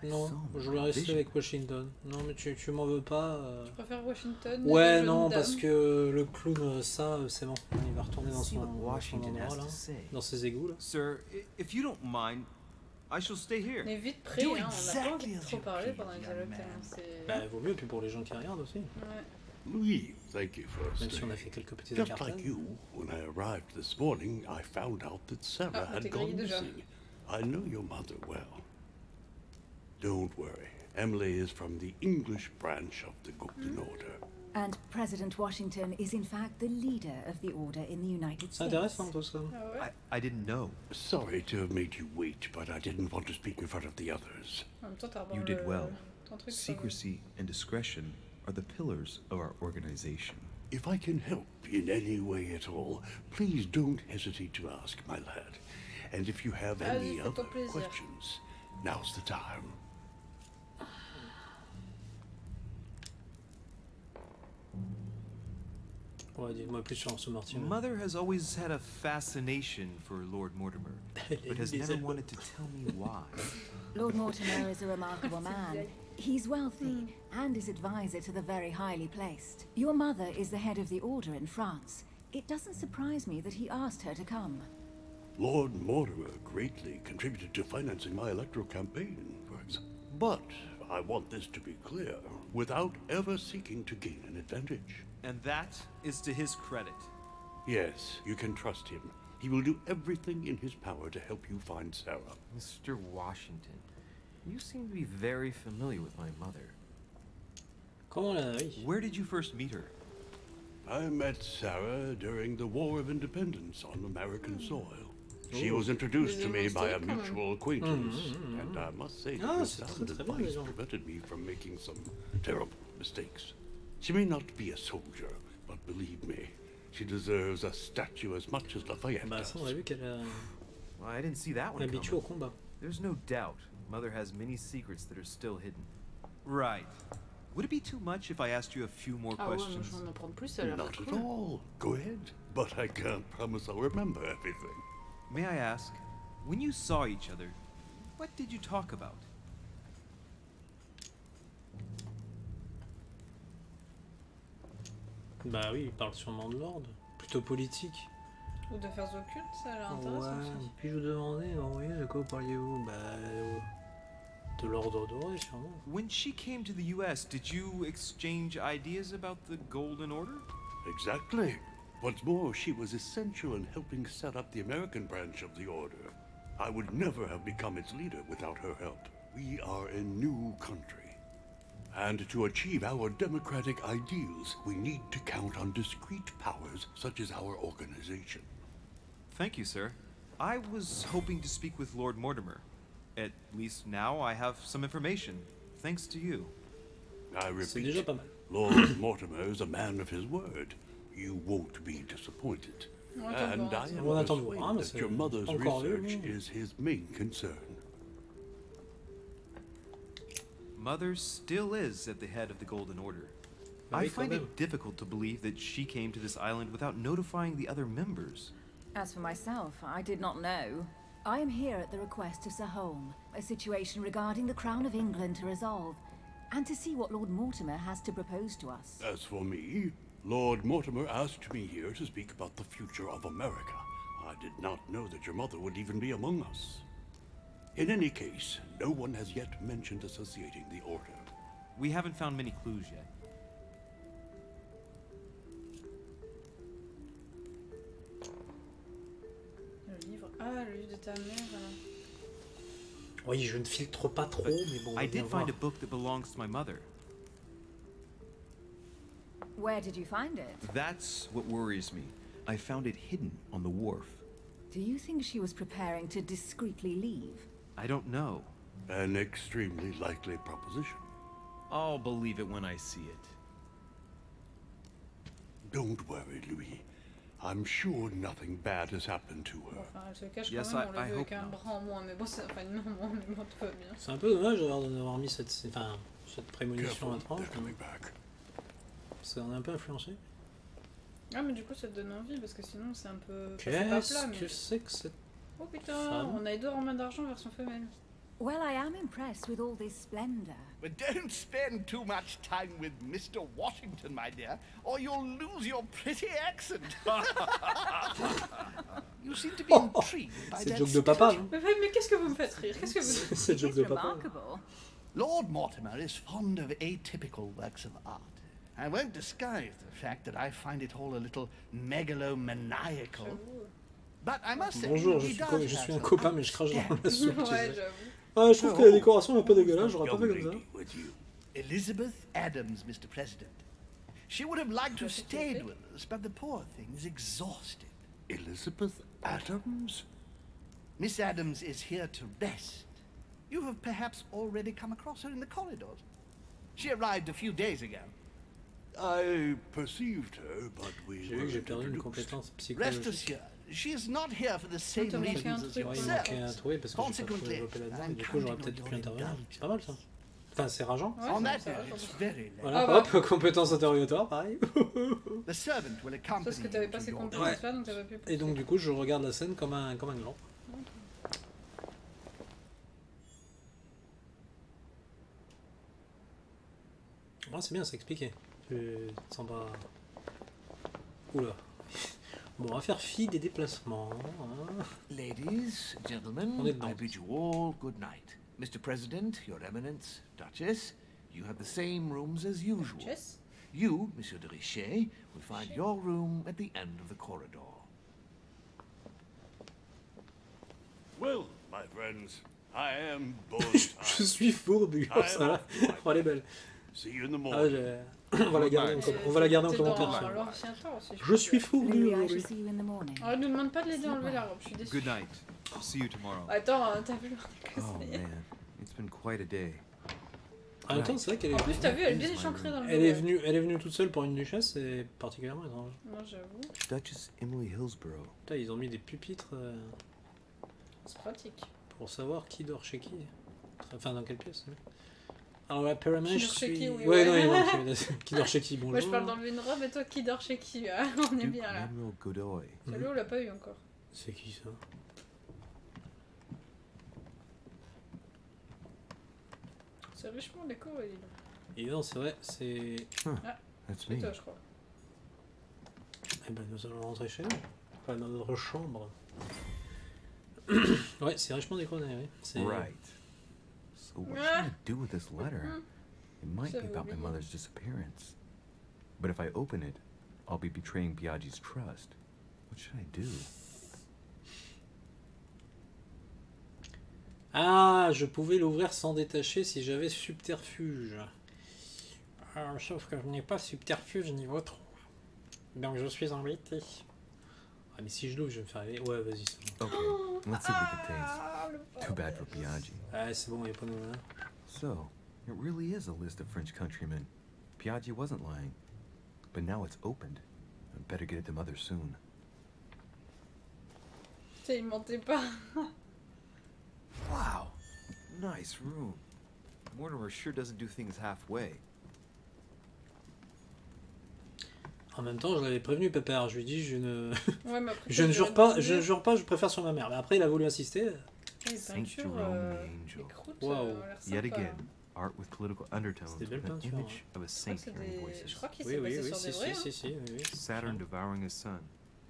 I Non, saw je my voulais rester vision. avec Washington. Non, mais tu m'en veux pas. Je préfère Washington. Ouais, jeune non, dame. parce que le clown, ça, c'est bon. Il va retourner dans See son, what dans son Washington endroit, has là. to say. Dans ses égouts, là. Sir, if you don't mind, I shall stay here. On est vite prêt, Do hein, on n'a pas exactly envie de as trop you parler please, pendant les young dialogues man. tellement c'est... Bah, vaut mieux, puis pour les gens qui regardent aussi. Ouais. Louis, thank you for Même si on a staying. fait quelques petits Just écartages. like you, when I arrived this morning, I found out that Sarah Ah, had t'es gone grillé déjà. missing. I know your mother well. Don't worry. Emily is from the English branch of the Golden Order. And President Washington is in fact the leader of the order in the United C'est States. intéressant tout ça. Ah ouais. I didn't know. Sorry to have made you wait, but I didn't want to speak in front of the others. En même temps, t'as You did well. ton truc sur le- Secrecy and discretion are the pillars of our organization. If I can help in any way at all, please don't hesitate to ask, my lad. And if you have any Vas-y, fais-toi other plaisir. questions, now's the time. Ouais, dis-moi plus sur ce Martin. Mother has always had a fascination for Lord Mortimer, but has never wanted to tell me why. Lord Mortimer is a remarkable man. He's wealthy and is advisor to the very highly placed. Your mother is the head of the order in France. It doesn't surprise me that he asked her to come. Lord Mortimer greatly contributed to financing my electoral campaign, for example. But I want this to be clear, without ever seeking to gain an advantage. And that is to his credit. Yes, you can trust him. He will do everything in his power to help you find Sarah. Mr. Washington, you seem to be very familiar with my mother. Comment la oui. Where did you first meet her? I met Sarah during the War of Independence on American soil. She Oh. was introduced to me by a Historique, quand même. mutual acquaintance, and I must say that Ah, her c'est très, sound très bien, advice déjà. prevented me from making some terrible mistakes. She may not be a soldier, but believe me, she deserves a statue as much as Lafayette Bah does. ça on a vu qu'elle Well, I didn't see that one est habituée au coming. combat. There's no doubt Mother has many secrets that are still hidden. Right. Would it be too much if I asked you a few more Ah ouais, moi questions? je veux en apprendre plus, ça a l'air Not at cool. all. Go ahead. But I can't promise I'll remember everything. May I ask, when you saw each other, what did you talk about? Bah oui, il parle sûrement de l'ordre. Plutôt politique. Ou d'affaires occultes, ça a l'air intéressant Ouais, aussi. puis je vous demandais, oui, de quoi parliez-vous? Bah, de l'ordre doré, sûrement. When she came to the US, did you exchange ideas about the Golden Order? Exactly. What's more, she was essential in helping set up the American branch of the Order. I would never have become its leader without her help. We are a new country. And to achieve our democratic ideals, we need to count on discrete powers such as our organization. Thank you, sir. I was hoping to speak with Lord Mortimer. At least now I have some information, thanks to you. I C'est déjà repeat, pas mal. Lord Mortimer is a man of his word. You won't be disappointed. On attend de And voir, I ça. am On attend de voir, persuaded mais that c'est your mother's pas encore vu, research mais- is his main concern. Mother still is at the head of the Golden Order. Bah I oui, quand find même. it difficult to believe that she came to this island without notifying the other members. As for myself, I did not know. I am here at the request of Sir Holm, a situation regarding the Crown of England to resolve, and to see what Lord Mortimer has to propose to us. As for me, Lord Mortimer asked me here to speak about the future of America. I did not know that your mother would even be among us. In any case, no one has yet mentioned associating the Order. We haven't found many clues yet. Le livre. Ah, le livre de ta mère. Oui, je ne filtre pas trop, mais bon. on va I bien did voir. find a book that belongs to my mother. Where did you find it? That's what worries me. I found it hidden on the wharf. Do you think she was preparing to discreetly leave? I don't know. An extremely likely proposition. I'll believe it when I see it. Don't worry, Louis. I'm sure nothing bad has happened to her. Enfin, elle se cache Yes, quand même, on l'a I vu avec hope un not. bras en moins, mais bon, enfin une main en moins, mais bon, tout va bien. C'est un peu dommage d'avoir mis cette prémonition Careful, étrange. they're coming back. Parce qu'on est un peu influencé. Ah, mais du coup, ça te donne envie, parce que sinon, c'est un peu... Enfin, c'est pas Qu'est-ce plat, mais... que c'est que cette... Oh putain, femme on a Edouard en main d'argent version femelle. Well, I am impressed with all this splendor. But don't spend too much time with Mr. Washington, my dear, or you'll lose your pretty accent. You seem to be intrigued by C'est that le joke de papa, non? Mais qu'est-ce que vous me faites rire? Qu'est-ce que vous... C'est le joke de papa. Remarkable. Lord Mortimer is fond of atypical works of art. I won't disguise the fact that I find it all a little megalomaniacal. But I must say, Bonjour, he je does suis have un some copain, mais je crache dans la soupe, tu Ouais, sais. j'avoue. Ah, je trouve que la décoration est un peu dégueulasse, j'aurais pas fait Young comme ça. lady with you. Elizabeth Adams, Mr. President. She would have liked to have stayed with us, but the poor thing is exhausted. Elizabeth Adams? Miss Adams is here to rest. You have perhaps already come across her in the corridors. She arrived a few days ago. I perceived her, but we J'ai vu que j'ai weren't perdu une introduced. compétence Rest psychologique. assured, she is not here for the same t'as manqué un reasons as truc. Ouais, il manquait un yourself. truc parce que j'ai pas pu Consequently, développer là-dedans. I'm Du coup, j'aurais counting peut-être on pu your intervenir. indulgence. C'est pas mal ça. Enfin, c'est rageant. Ouais, On that ça va, note, ça it's va. very late. Voilà, Ah bah. hop, compétence interrogatoire, pareil. The servant will accompany Parce que t'avais you pas to ces your compétences là, donc t'avais pas pu pousser. Et donc, du coup, je regarde la scène comme un gland. Ouais, c'est bien, c'est expliqué. Tu te sens pas... Oula. Bon, on va faire fi des déplacements. Hein. Ladies, gentlemen, On est dedans. I bid you all good night. Mr. President, Your Eminence, Duchess, you have the same rooms as usual. Jess? You, Monsieur de Richet, will find your room at the end of the corridor. Well, my friends, I am Je suis fourbu. Oh, ça va. Oh, elle est belle. See you in the Ah, morning. on va la garder en, on va la garder en T'es commentaire. dans ça. l'ancien temps aussi. Je suis fourbu. Louis, I shall aujourd'hui. see you in the morning. Oh, ne demande pas de l'aider à enlever la robe, je suis déçue. Good night. See you tomorrow. Attends, t'as vu que Oh c'est... man, it's been quite a day. En même temps, c'est vrai qu'elle En est, plus, t'as vu, elle est bien échancrée dans le elle dos, est venue toute seule pour une duchesse, c'est particulièrement étrange. Moi, j'avoue, Duchess Emily Hillsborough. Putain, ils ont mis des pupitres c'est pratique. pour savoir qui dort chez qui. Enfin, dans quelle pièce. Alors la pyramide, Qui je dort chez suis... qui, oui, ouais, ouais. non, qui dort chez qui, bonjour. Moi, je parle d'enlever une robe et toi, qui dort chez qui? Ah, on est Duke bien là. Manuel Godoy. Celui-là, on l'a pas eu encore. C'est qui ça? C'est richement décoré, dis donc. Et non, c'est vrai, c'est... Ah, That's c'est me. toi, je crois. Eh ben, nous allons rentrer chez nous. Enfin, dans notre chambre. Ouais, c'est richement décoré, oui. C'est... Right. So what should I do with this letter? It might be about my mother's disappearance. But if I open it, I'll be betraying Biaggi's trust. What should I do? Ah, je pouvais l'ouvrir sans détacher si j'avais subterfuge. Sauf que je n'ai pas subterfuge niveau 3. Donc je suis embêté. Ah mais si je l'ouvre, je vais me faire aller. Ouais, vas-y, c'est bon. Okay, let's see what it contains. Too bad for Biaggi. Ah, c'est bon, il n'y a pas de nouvelles. So, it really is a list of French countrymen. Biaggi wasn't lying. But now it's opened. I better get it to Mother soon. Tu sais, il mentait pas. Wow, nice room. Mortimer sure doesn't do things halfway. En même temps, je l'avais prévenu, Pépère. Je lui ai dit, Ouais, mais après, je ne jure pas, je préfère sur ma mère. Mais après, il a voulu insister. Les Saint peintures, Jerome the les Angel. croûtes, Wow. ont l'air Yet sympas. again, art with political undertones, C'est des belles with an peintures, image of a saint c'est hearing des- voices. je crois qu'il Oui, s'est oui, basé oui, sur si, des vrais. si, si, oui, oui. Saturn devouring his son.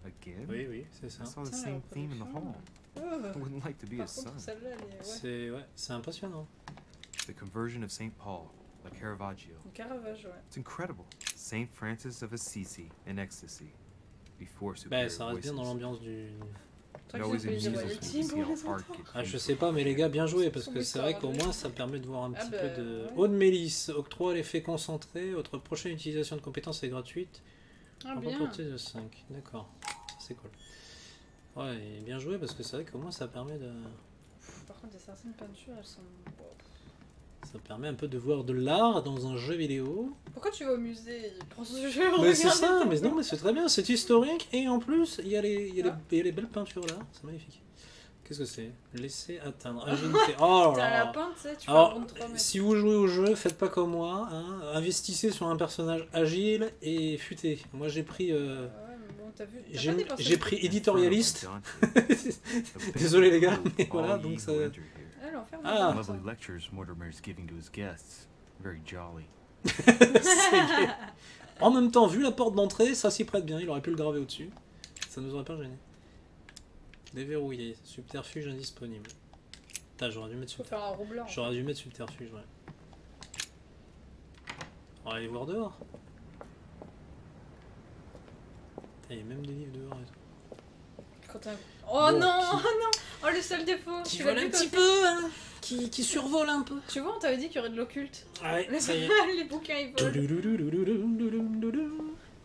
Again? Oui, oui, c'est ça. I saw the Putain, la same theme in the reproduction. hall. I wouldn't like to be Par his contre, son. celle-là, elle est... Ouais. C'est ouais, c'est impressionnant. The conversion of Saint Paul, by Caravaggio. Le Caravage, ouais. It's incredible. Saint Francis of Assisi in ecstasy. Before Bah, superior ça reste bien dans voices. l'ambiance du. Toi It qui always sais payer des amuses us royalties to see pour how les art enfants. gets Ah, je used sais for pas, mais les gars, bien joué, parce Son que c'est vrai qu'au histoire, moins ça permet de voir un Ah petit bah, peu de. ouais. Aude Mélisse, octroie l'effet concentré, votre prochaine utilisation de compétence est gratuite. Ah, En bien. reporter de 5, d'accord. Ça c'est cool. Ouais, et bien joué, parce que c'est vrai qu'au moins ça permet de. Par contre, il y a certaines peintures, elles sont... Bon. Ça permet un peu de voir de l'art dans un jeu vidéo. Pourquoi tu vas au musée et prends ce jeu Mais c'est regarde ça, ton mais jeu. non, mais c'est très bien, c'est historique, et en plus, il y a les Ah. belles peintures là, c'est magnifique. Qu'est-ce que c'est? Laisser atteindre, agilité. Oh T'as là la là. peinte, tu sais, tu fais un Alors, bond de 3 mètres. si vous jouez au jeu, faites pas comme moi, hein. Investissez sur un personnage agile et futé. Moi j'ai pris... Ouais, mais bon, t'as vu... t'as J'ai pas dépensé j'ai le- pris Inferno by éditorialiste. Dante. Désolé les gars, mais All voilà, ye donc who ça... enter here. Ah, l'enfer, Ah. mais bon, ça. Lovely lectures Mortimer's giving to his guests. Very jolly. C'est gay. En même temps, vu la porte d'entrée, ça s'y prête bien, il aurait pu le graver au-dessus. Ça nous aurait pas gêné. Déverrouillé, subterfuge indisponible. Putain, j'aurais dû mettre Faut faire un roublard. J'aurais dû mettre subterfuge, ouais. On va aller voir dehors. Putain, il y a même des livres dehors et tout. Quand t'as... Oh Bon, non, qui- oh non. Oh, le seul défaut. Qui Tu l'as vole vu un quand petit t'es- peu, hein, qui survole un peu. Tu vois, on t'avait dit qu'il y aurait de l'occulte. Ah ouais, Les, ça y est. les bouquins, ils volent.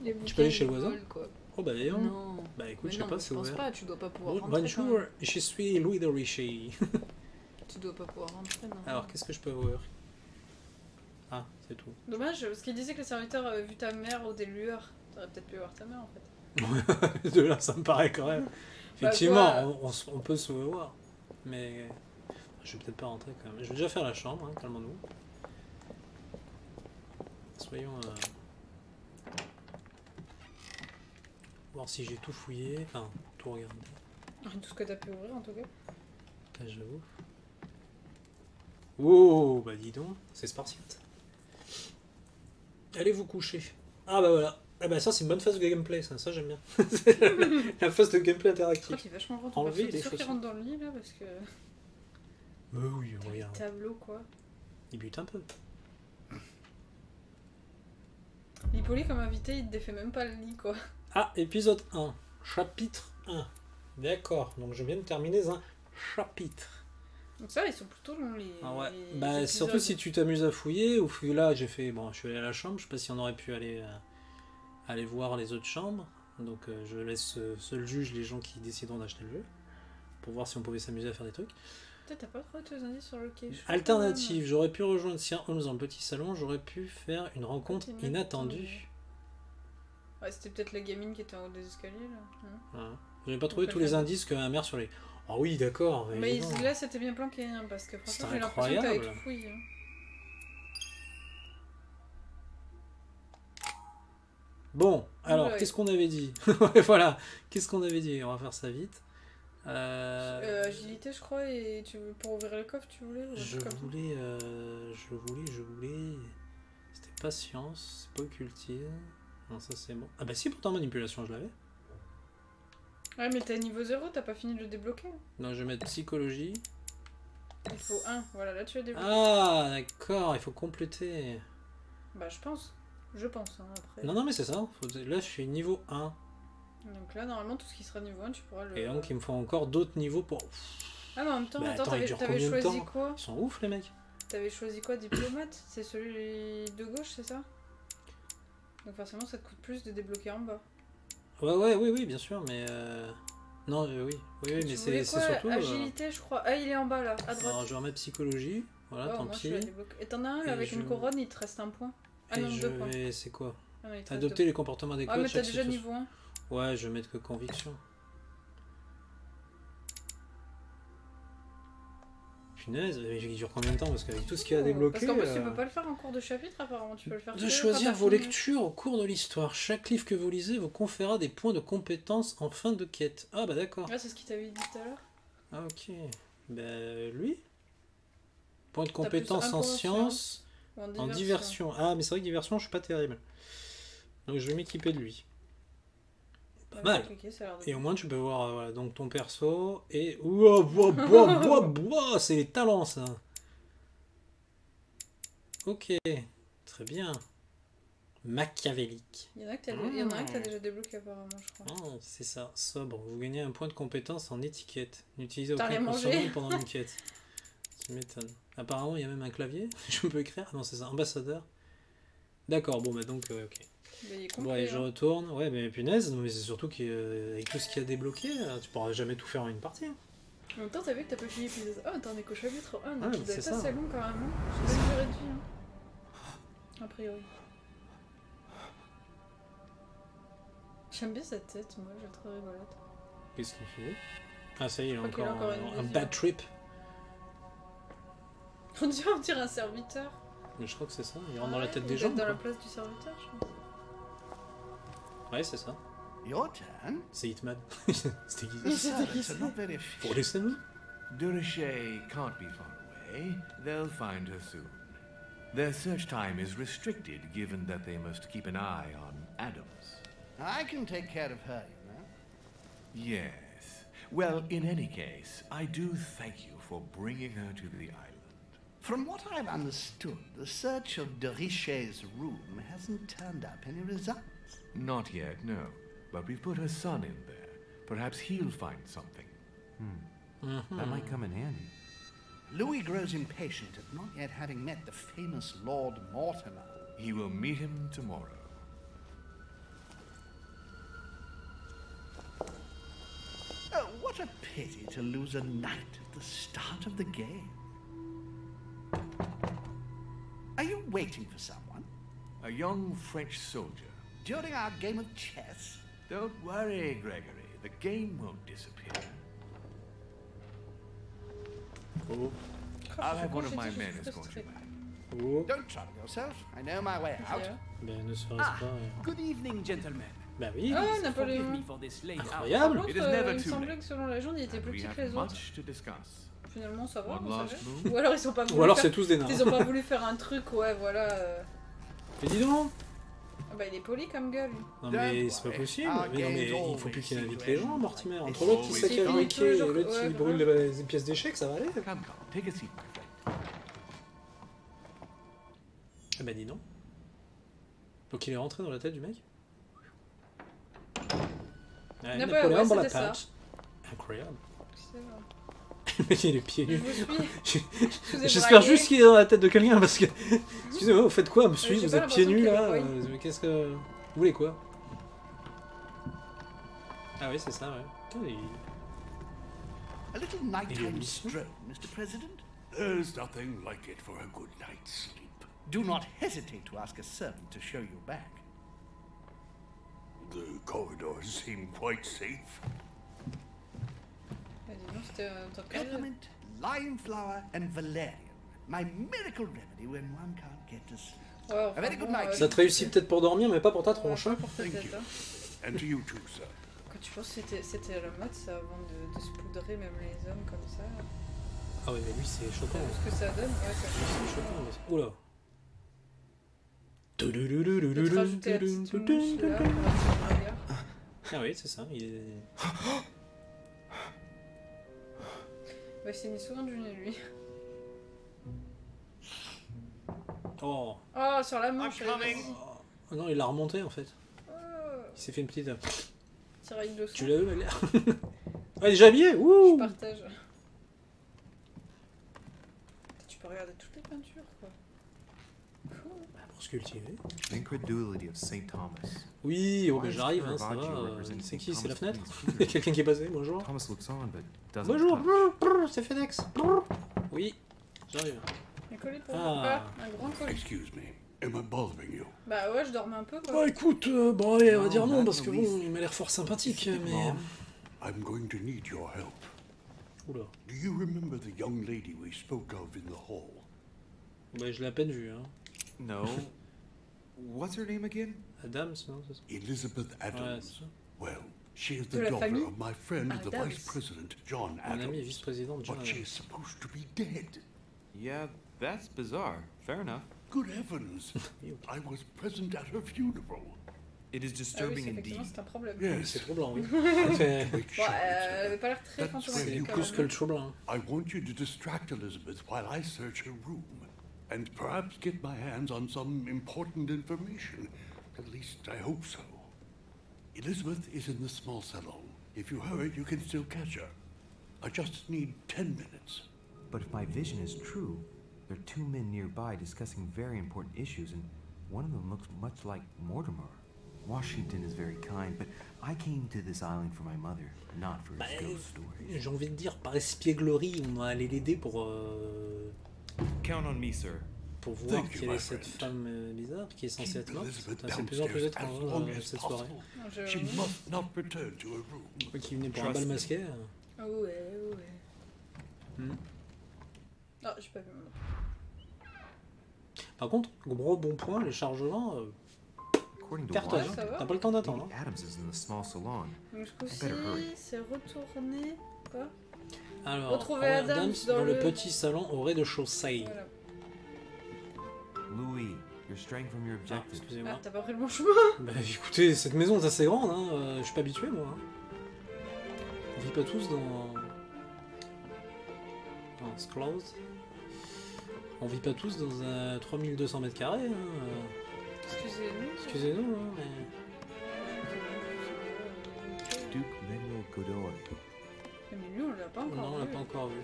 Les bouquins, Tu peux aller chez ils le voisin? volent, quoi. Oh bah d'ailleurs. Non. Bah écoute, Mais je sais non, pas, mais c'est je pense ouvert. pas, tu dois pas pouvoir rentrer. Bonjour, quand même. je suis Louis de Richie. Tu dois pas pouvoir rentrer, non. Alors, qu'est-ce que je peux ouvrir? Ah, c'est tout. Dommage, parce qu'il disait que le serviteur avait vu ta mère ou des lueurs. T'aurais peut-être pu voir ta mère, en fait. De là, ça me paraît quand même. Effectivement, Bah, on peut se voir. Mais je vais peut-être pas rentrer quand même. Je vais déjà faire la chambre, hein, calmons-nous. Soyons... voir si j'ai tout fouillé. Enfin, tout regardé. Tout ce que t'as pu ouvrir, en tout cas. Là, j'avoue. Oh, bah dis donc, c'est spartiate. Allez vous coucher. Ah bah voilà. Ah bah ça c'est une bonne phase de gameplay, ça j'aime bien. C'est la phase de gameplay Je crois interactif. qu'il est vachement grand. Enlever T'es les sûr qu'il chaussures. rentre dans le lit, là, parce que... Mais oui, regarde. Tableau, quoi. Il bute un peu. L'Hippolyte, comme invité, il te défait même pas le lit, quoi. Ah, épisode 1, chapitre 1. D'accord, donc je viens de terminer un chapitre. Donc ça, ils sont plutôt longs, les... Ah ouais. les Bah épisodes. surtout si tu t'amuses à fouiller, ou là j'ai fait, bon je suis allé à la chambre, je sais pas si on aurait pu aller, aller voir les autres chambres, donc je laisse seul juge les gens qui décideront d'acheter le jeu, pour voir si on pouvait s'amuser à faire des trucs. Peut-être t'as pas trouvé tous les indices sur le quai. Alternative, j'aurais pu rejoindre Sir Holmes dans le petit salon, j'aurais pu faire une rencontre C'était inattendue. Ouais, c'était peut-être la gamine qui était en haut des escaliers, là. Non Voilà. J'avais pas trouvé Donc, tous les indices que ma mère sur les... Ah oui d'accord, Mais évidemment. là, c'était bien planqué, hein, parce que C'est franchement, j'ai l'impression que t'avais incroyable. tout fouillé. Hein. Bon, alors, Ouais. qu'est-ce qu'on avait dit? Ouais, voilà, qu'est-ce qu'on avait dit? On va faire ça vite. Agilité, je crois, et pour ouvrir le coffre, tu voulais ou un Je truc comme ça voulais... C'était patience, c'est pas occultisme. Non, ça c'est bon. Ah bah si, pourtant manipulation, je l'avais. Ouais, mais t'es à niveau 0, t'as pas fini de le débloquer. Non, je vais mettre psychologie. Il faut 1, voilà, là tu l'as débloqué. Ah, d'accord, il faut compléter. Bah, je pense. Je pense, hein, après. Non, non, mais c'est ça. Là, je suis niveau 1. Donc là, normalement, tout ce qui sera niveau 1, tu pourras le... Et donc, il me faut encore d'autres niveaux pour... Ah, mais en même temps, Bah, attends, attends, il t'avais dure t'avais combien de choisi temps quoi? Ils sont ouf, les mecs. T'avais choisi quoi, diplomate? C'est celui de gauche, c'est ça? Donc forcément, ça te coûte plus de débloquer en bas. Ouais, oui, bien sûr, mais... Non, oui, mais Tu c'est voulais quoi? surtout... Agilité, je crois. Ah, il est en bas, là, à droite. Alors, je vais remettre psychologie. Voilà, Ouais, au tant moins, pis. tu l'as débloqué. Et t'en as un, Et là, avec je- une couronne, il te reste un point. Ah Et non, je 2 points. vais... C'est quoi? Ah non, il te reste Adopter 2 les comportements adéquats Ah, mais de t'as chaque déjà situation. niveau 1. Ouais, je vais mettre que conviction. Punaise, il dure combien de temps? Parce qu'avec tout ce qu'il a débloqué... Parce qu'en plus, tu peux pas le faire en cours de chapitre, apparemment. Tu peux le faire De que choisir quand t'as vos fini. lectures au cours de l'histoire. Chaque livre que vous lisez vous conférera des points de compétence en fin de quête. Ah bah d'accord. Ouais, c'est ce qu'il t'avait dit tout à l'heure. Ah ok. Ben lui. Point de T'as plus compétence un en point en sciences, Ou en diversion. Ah mais c'est vrai que diversion je suis pas terrible. Donc je vais m'équiper de lui. Pas mal. Et au moins tu peux voir voilà, donc ton perso et... C'est les talents ça. Ok. Très bien. Machiavélique. Il y en a que t'as déjà débloqué apparemment, je crois. Ah, c'est ça, sobre. Vous gagnez un point de compétence en étiquette. N'utilisez T'as aucun rien consommable mangé. pendant une quête. Tu m'étonnes. Apparemment, il y a même un clavier. Je peux écrire. Ah non, c'est ça, ambassadeur. D'accord, bon, bah donc, ok. Mais il est Bon, complet, allez, je hein. retourne. Ouais, mais punaise, mais c'est surtout qu'avec tout ce qu'il y a débloqué, tu pourras jamais tout faire en une partie. En même temps, t'as vu que t'as pas fini l'épisode 1, t'en es qu'au chapitre 1, donc Ouais, il doit c'est être ça. assez long quand même. Hein. C'est une durée de vie, hein. A priori. J'aime bien cette tête, moi, je la trouve rigolote. Qu'est-ce qu'il fait? Ah, ça y est, il a Je crois encore, qu'il a encore une un vision. bad trip. On dirait un serviteur. Mais je crois que c'est ça, il rentre dans la tête des Il gens. est dans la quoi. place du serviteur, je pense. Ouais, c'est ça. Your turn? C'est Hitman. C'était qui The servants are not very Pour les scènes. Durachet can't be far away. They'll find her soon. Their search time is restricted, given that they must keep an eye on Adams. I can take care of her, you know. Yes. Well, in any case, I do thank you for bringing her to the island. From what I've understood, the search of de Richet's room hasn't turned up any results. Not yet, no. But we've put her son in there. Perhaps he'll find something. That might come in handy. Louis grows impatient at not yet having met the famous Lord Mortimer. He will meet him tomorrow. Oh, what a pity to lose a knight at the start of the game. Are you waiting for someone? A young French soldier. During our game of chess? Don't worry, Gregory. The game won't disappear. Oh. I'll have one of my men escort you back. Oh. Don't trouble yourself. I know my way out. Ben, ne serait-ce pas... Good evening, gentlemen. Bah oui. Ah, Forgive Napoléon. me for this late hour. Incroyable. Par contre, It is never il me too semblait late. que selon la légende, il était plus We petit have que les autres. much to discuss. Finalement, ça va, One vous last savez. move. Ou alors, ils ont pas voulu Ou alors faire... c'est tous des nains. Ils ont pas voulu faire un truc, ouais, voilà. Mais dis donc. Ah bah, il est poli comme gueule. Non mais c'est pas possible. Mais non mais il faut plus qu'il invite les gens, Mortimer. Entre Oh, l'autre qui oui. saccage Il le finit quai et toujours- l'autre ouais, qui grave. brûle les pièces d'échecs, ça va aller. Come, take a seat, my friend. Ah bah dis donc. Donc il est rentré dans la tête du mec. Ouais, Napoléon, Napoléon ouais, Bonaparte. c'était Incroyable. C'est vrai. Mais il est pieds Je nus. vous suis. Je vous ai J'espère braillé. juste qu'il est dans la tête de quelqu'un parce que. Excusez-moi, vous faites quoi, monsieur? J'ai Vous pas êtes pieds nus l'impression là qu'il est mais qu'est-ce que. Vous voulez quoi? Ah oui, c'est ça, ouais. Putain, A little Il est nighttime mission. stroll, Mr. President. There's nothing like it for a good night's sleep. Do not hesitate to ask a servant to show you back. The corridors seem quite safe. Ah, dis donc, c'était un temps de carrière. Peppermint, lime flower, and valerian. My miracle remedy when one can't get to sleep. Ouais, enfin, A very good bon, night. Ça te réussit peut-être pour dormir, mais pas pour ta Ouais, tronche. pas Hein. pour ta Thank tête, you. hein. And to you too, sir. Quand tu penses que c'était à la mode, ça, avant de se poudrer même les hommes comme ça. Ah ouais, mais lui c'est choquant. T'as vu ce que ça donne? Ouais, ça C'est choquant. Mais... Oula. peut te rajouter la petite mouche là, pour attirer le regard. Ah oui, c'est ça. Il est... Bah, il s'est mis souvent du nez, lui. Oh. Oh, sur la manche, I'm coming. Oh non, il l'a remonté en fait. Oh, Il s'est fait une petite. tiraille de Tu sang. l'as vu, Malia? Ah, il est déjà habillé. Je Wouh! partage. Tu peux regarder toutes les peintures, quoi. Cool. Pour se cultiver. Incredulity of Saint Thomas. Oui, oh, Why bah, is j'arrive, hein, ça Caravaggio va. representing C'est qui? C'est la Thomas fenêtre? Please Il y a quelqu'un qui est passé, bonjour. Thomas looks on, but doesn't Bonjour, touch. c'est FedEx. Oui, j'arrive. Un colis pour Ah. un grand colis. Excuse me. Am I bothering you? Bah ouais, je dormais un peu, quoi. Bah écoute, bon allez, on va dire non Non, parce que Louise. bon, il m'a l'air fort sympathique, mais... I'm going to need your help. Oula. Do you remember the young lady we spoke of in the hall? Bah, je l'ai à peine vue, hein. No. What's her name again? Adams, non, c'est ça? Elizabeth Adams. Ouais, c'est ça. Well, she is De the la daughter famille of my friend, the Adams. Vice President, John Mon ami Adams. vice-président John But she Adams. is supposed to be dead. Yeah, that's bizarre. Fair enough. Good heavens! I was present at her funeral. It is Ah oui, disturbing effectivement, indeed. c'est un problème. Yes. C'est troublant, oui. To C'est make Bon, sure it's elle her. avait pas l'air très That's where fantomatique you quand plus même. que le troublant. I want you to distract Elizabeth while I search her room, and perhaps get my hands on some important information. At least I hope so. Elizabeth is in the small salon. If you hurry, you can still catch her. I just need 10 minutes. But if my vision is true, there are two men nearby discussing very important issues, and one of them looks much like Mortimer. Washington is very kind, but I came to this island for my mother, not for his ghost story. J'ai envie de dire, par espièglerie, on va aller l'aider pour Count on me, sir. pour voir Thank you, quelle my est cette friend. femme bizarre qui est censée Keep être morte. Elizabeth Putain, c'est de plus en plus downstairs as étrange long as cette soirée. possible. She must not return to her room. Moi qui venais pour un Trust bal me. masqué. Ah ouais, ouais. Hmm. Non, j'ai pas vu mon nom. Par contre, gros bon point, les chargements. According to Cartonne, Washington, hein. T'as pas le temps d'attendre. maybe Adams is in the small salon. Donc ce coup-ci, better hurry. c'est retourner... Quoi? Alors, Retrouver Howard Adams dans le le- petit salon au rez-de-chaussée. Voilà. Louis, you're straying from your Ah, objective. excusez-moi. Ah, t'as pas pris le bon chemin. Bah écoutez, cette maison est assez grande, hein. Je suis pas habitué moi. Hein. On vit pas tous dans Close. On vit pas tous dans un 3200 mètres carrés. Hein. Excusez-nous. Excusez-nous, hein, mais... Duke Manuel Godoy. Mais lui, on l'a pas encore Non, on l'a vu. pas encore vu.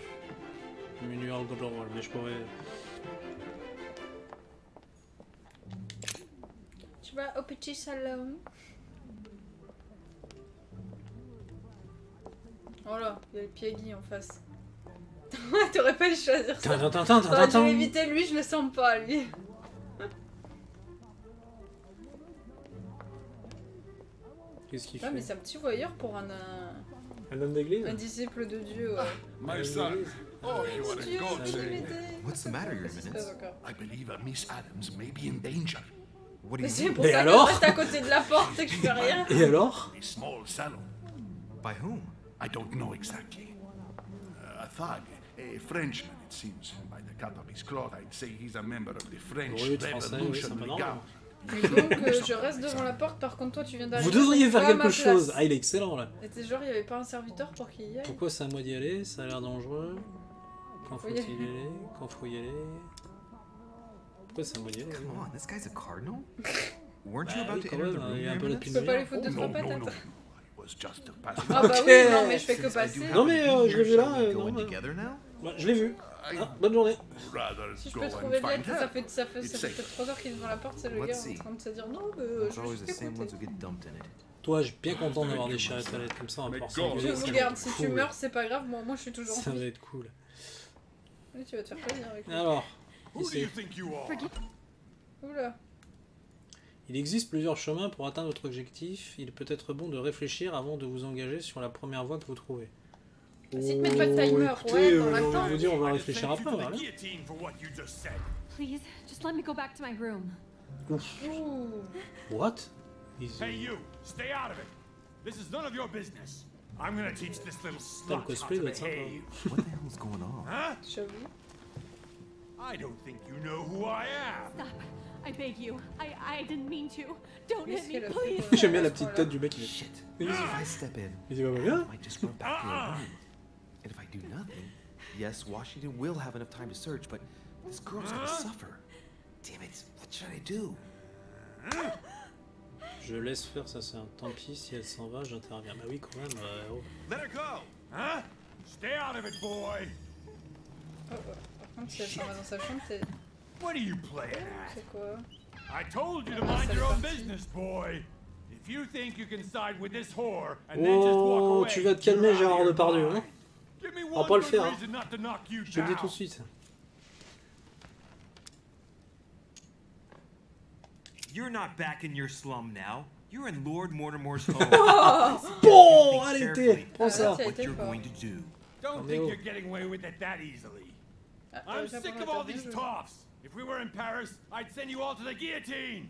Manuel Godoy, mais je pourrais... Tu vas au petit salon. Voilà, il y a le Piagui en face. T'aurais pas dû choisir ça. T'aurais dû éviter lui, je le sens pas, lui. Qu'est-ce qu'il Ah, fait? mais c'est un petit voyeur pour un homme d'église? un disciple de Dieu, ouais. My son. Oh, you are Dieu, a god. tu Say. m'aider. What's the matter, Your C'est Eminence? pas encore. I believe Miss Adams may be in danger. What do Mais you c'est mean? pour Mais ça que alors je reste à côté de la porte et que je fais rien. Et alors? A small salon. By whom? I don't know exactly. A thug, a Frenchman, it seems. By the cut of his cloth, I'd say he's a member of the French Oui, de français, oui, c'est pas Revolutionary normal. Guard. Mais donc, je reste devant la porte, par contre, toi, tu viens d'arriver. Vous devriez faire pas à ma quelque chose. place. Ah, il est excellent là. Et t'es genre, il y avait pas un serviteur pour qu'il y aille. Pourquoi c'est à moi d'y aller? Ça a l'air dangereux. Quand Faut faut-il y y aller. aller? Quand faut y aller? Pourquoi c'est à moi d'y aller? Come on, this guy's a cardinal? Weren't you Bah about oui, to quand enter même, the room, il y a Your un peu la Eminence? Tu peux pas lui punition. foutre Oh, deux, no, trois no, no, no. patates. I was just passing. Ah bah Ok. oui, non, mais je fais que Since I do passer. happen Non, to mais, be je here, l'ai vu shall là, we non, go in ouais. together now? Ouais, je l'ai vu. Ah, bonne journée. Rather Si je go peux and trouver find l'aide, ça her. fait, ça fait It's peut-être safe. 3 heures qu'il est devant la porte, c'est le Let's gars see. en train de se dire non, It's je vais always the juste same ones écouter. who get dumped in it. Toi, je suis bien content d'avoir des chats à toilette comme ça, on va pouvoir Mais Je s'engueuler. vous ça va garde, être si tu cool. meurs, c'est pas grave, moi je suis toujours en Ça va vie. être cool. Oui, tu vas te faire plaisir avec lui. Alors, Who do ici. you think you are? Oula. Il existe plusieurs chemins pour atteindre votre objectif. Il peut être bon de réfléchir avant de vous engager sur la première voie que vous trouvez. Si tu mets pas de timer, écoutez, ouais, dans j'ai l'attente. envie de vous dire, on va I réfléchir thank you après. to the Voilà. guillotine for what you just said. Please, just let me go back to my room. Ouh. What? Is- Hey, you, stay out of it. This is none of your business. I'm gonna teach this little Putain, le slut how cosplay to doit être sympa. behave. What the hell's going on? Huh? J'avoue. I don't think you know who I am. Stop. I beg you. I didn't mean to. Don't Qu'est-ce hit me, qu'elle a fait please. pour J'aime bien la ce petite point-là tête du mec. Shit. Il If I step in, dit, va I bien. might just run back to your room. And if I do nothing, yes, Washington will have enough time to search, but this girl's gonna suffer. Damn it, what should I do? Je laisse faire, ça c'est un tant pis. Si elle s'en va, j'interviens. Bah oui, quand même. Oh. Let her go. Huh? Stay out of it, boy. Oh, oh. Par contre, si elle s'en va dans sa chambre, c'est What are you playing at? c'est quoi? I told you to Ah, mind ça your own est parti. business, boy. If you think you can side with this whore and then just walk Oh, away, tu vas te calmer, you're out of Gérard your Depardieu. Hein. mind. Give me On va one pas le good faire. Hein. reason not to knock you Je te le dis down. tout de suite. You're not back in your slum now. You're in Lord Mortimer's home. Bon, Think allez, carefully t'es. Prends ça. Ah, what you're fort. going to do. Don't Mais think oh. you're getting away with it that easily. Ah, I'm t'avais sick pas of pour all la these table, toffs. If we were in Paris, I'd send you all to the guillotine.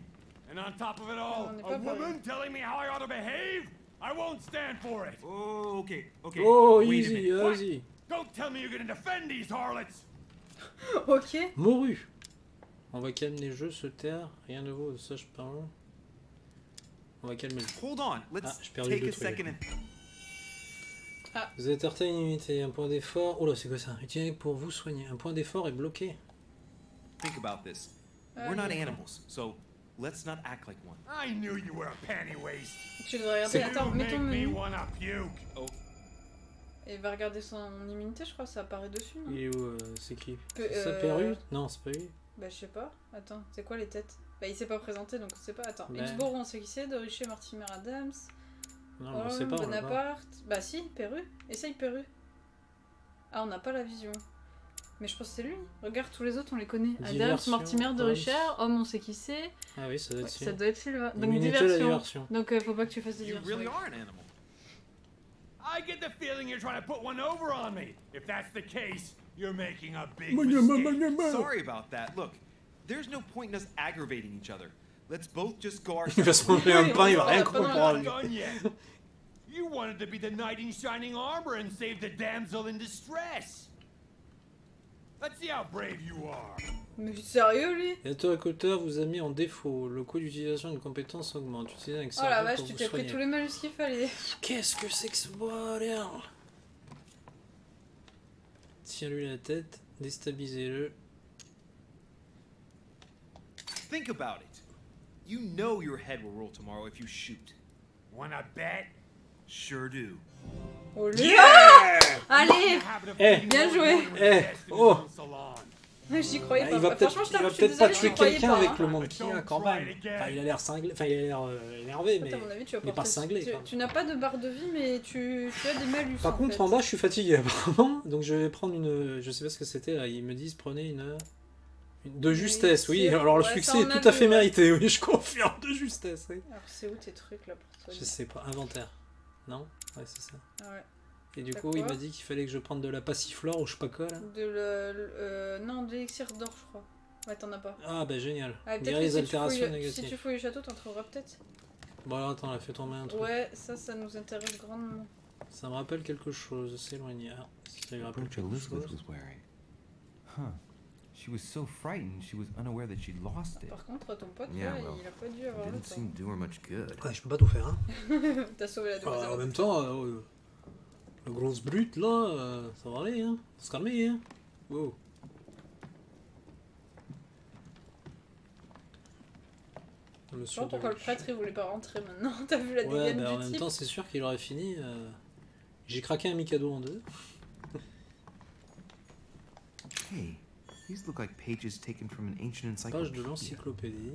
And on top of it all, on n'est a pas woman pareil. telling me how I ought to behave? I won't stand for it. Oh, okay, okay. Oh, Wait a easy, minute. What? easy. Don't tell me you're gonna defend these harlots. Ok. Moru. On va calmer les jeux, se taire. Rien de vaut, ça je parle. On va calmer le... Hold on, let's Ah, j'ai perdu take le a truc. second and... Vous êtes heurté à une unité. Un point d'effort... Oh là, c'est quoi ça? Utilisé pour vous soigner. Un point d'effort est bloqué. Think about this. Ah, We're not d'accord. animals, so let's not act like one. I knew you were a panty waste. Tu devrais regarder. Attends, You mets make ton me menu. wanna puke. Oh, Et va regarder son immunité, je crois, ça apparaît dessus, non? Il est où? C'est qui? Pe- C'est ça, euh, Perru? Non, c'est pas lui. Bah, je sais pas. Attends, c'est quoi les têtes? Bah, il s'est pas présenté, donc on sait pas. Attends, Ben. Innsbruck, on sait qui c'est. De Richer, Mortimer Adams. Non, on sait pas, on l'a pas. Bonaparte. Bah, si, Perru. Essaye Perru. Ah, on n'a pas la vision. Mais je pense que c'est lui. Regarde, tous les autres, on les connaît. Adams, Diversion, Mortimer, de Holmes. Richer. Homme, on sait qui c'est. Ah oui, ça doit être Ouais, celui. ça doit être Silva. Donc, Immunité à la diversion. diversion. Donc, faut pas que tu fasses de you diversion. really ouais. are an animal. I get the feeling you're trying to put one over on me. If that's the case, you're making a big Manya, mistake. manya. Sorry about that. Look, there's no point in us aggravating each other. Let's both just go our Il va se manger un pain, il va rien I'm not comprendre. done yet. You wanted to be the knight in shining armor and save the damsel in distress. Let's see how brave you are. Mais sérieux, lui? L'autocotteur vous a mis en défaut. Le coût d'utilisation d'une compétence augmente. Utilisez avec Oh la cerveau vache, pour tu vous t'es pris soigner. tous les malus qu'il fallait. Qu'est-ce que c'est que ce bordel? Tire-lui la tête, déstabilisez-le. Think about it. You know your head will roll tomorrow if you shoot. Wanna bet? Sure do. Oh, lui. Yeah! Allez! Eh, Bien joué! Eh, oh! J'y croyais Ah, pas. il va Franchement, je peut-être t'avoue, je suis pas désolée, tuer j'y croyais quelqu'un pas, avec hein. le monde qu'il a quand même. Enfin, il a l'air cinglé, enfin il a l'air énervé, mais À mon avis, tu vas il est pas porter- cinglé. tu- quand même. Tu n'as pas de barre de vie, mais tu as des malus. Par contre, fait. en bas, je suis fatigué apparemment, donc je vais prendre une. Je sais pas ce que c'était là. Ils me disent prenez une de justesse. Oui, alors le Ouais, succès ça, est on a tout à vu, fait ouais. mérité. Oui, je confirme de justesse. Oui. Alors, c'est où tes trucs là pour toi? Je sais pas, inventaire. Non? Ouais, c'est ça. Ah ouais. Et du T'as coup, il quoi m'a dit qu'il fallait que je prenne de la passiflore ou je sais pas quoi là. Non, de l'élixir d'or, je crois. Ouais, t'en as pas. Ah bah génial. Ah, Guérir peut-être que les si tu altérations fouilles- négatives. Si tu fouilles le château, t'en trouveras peut-être. Bon alors attends, elle a fait tomber un truc. Ouais, ça nous intéresse grandement. Ça me rappelle quelque chose, s'éloigner. Ah, ça lui The rappelle brooch quelque Elizabeth chose. was wearing. Huh. She was so frightened she was unaware that she'd lost it. Par contre, ton pote, Yeah, là, well, il a pas dû avoir le Didn't temps. seem to do her much good. Ouais, je peux pas tout faire, hein. T'as sauvé la demoiselle. En même temps, la grosse brute là, ça va aller, hein. Faut se calmer, hein. Wow. Je sais Monsieur pas pourquoi le Deluche. prêtre il voulait pas rentrer maintenant. T'as vu la Ouais, dégaine bah en du même type. temps, c'est sûr qu'il aurait fini. J'ai craqué un Mikado en deux. Hey, these look like pages taken from an ancient Page de encyclopedia. l'encyclopédie.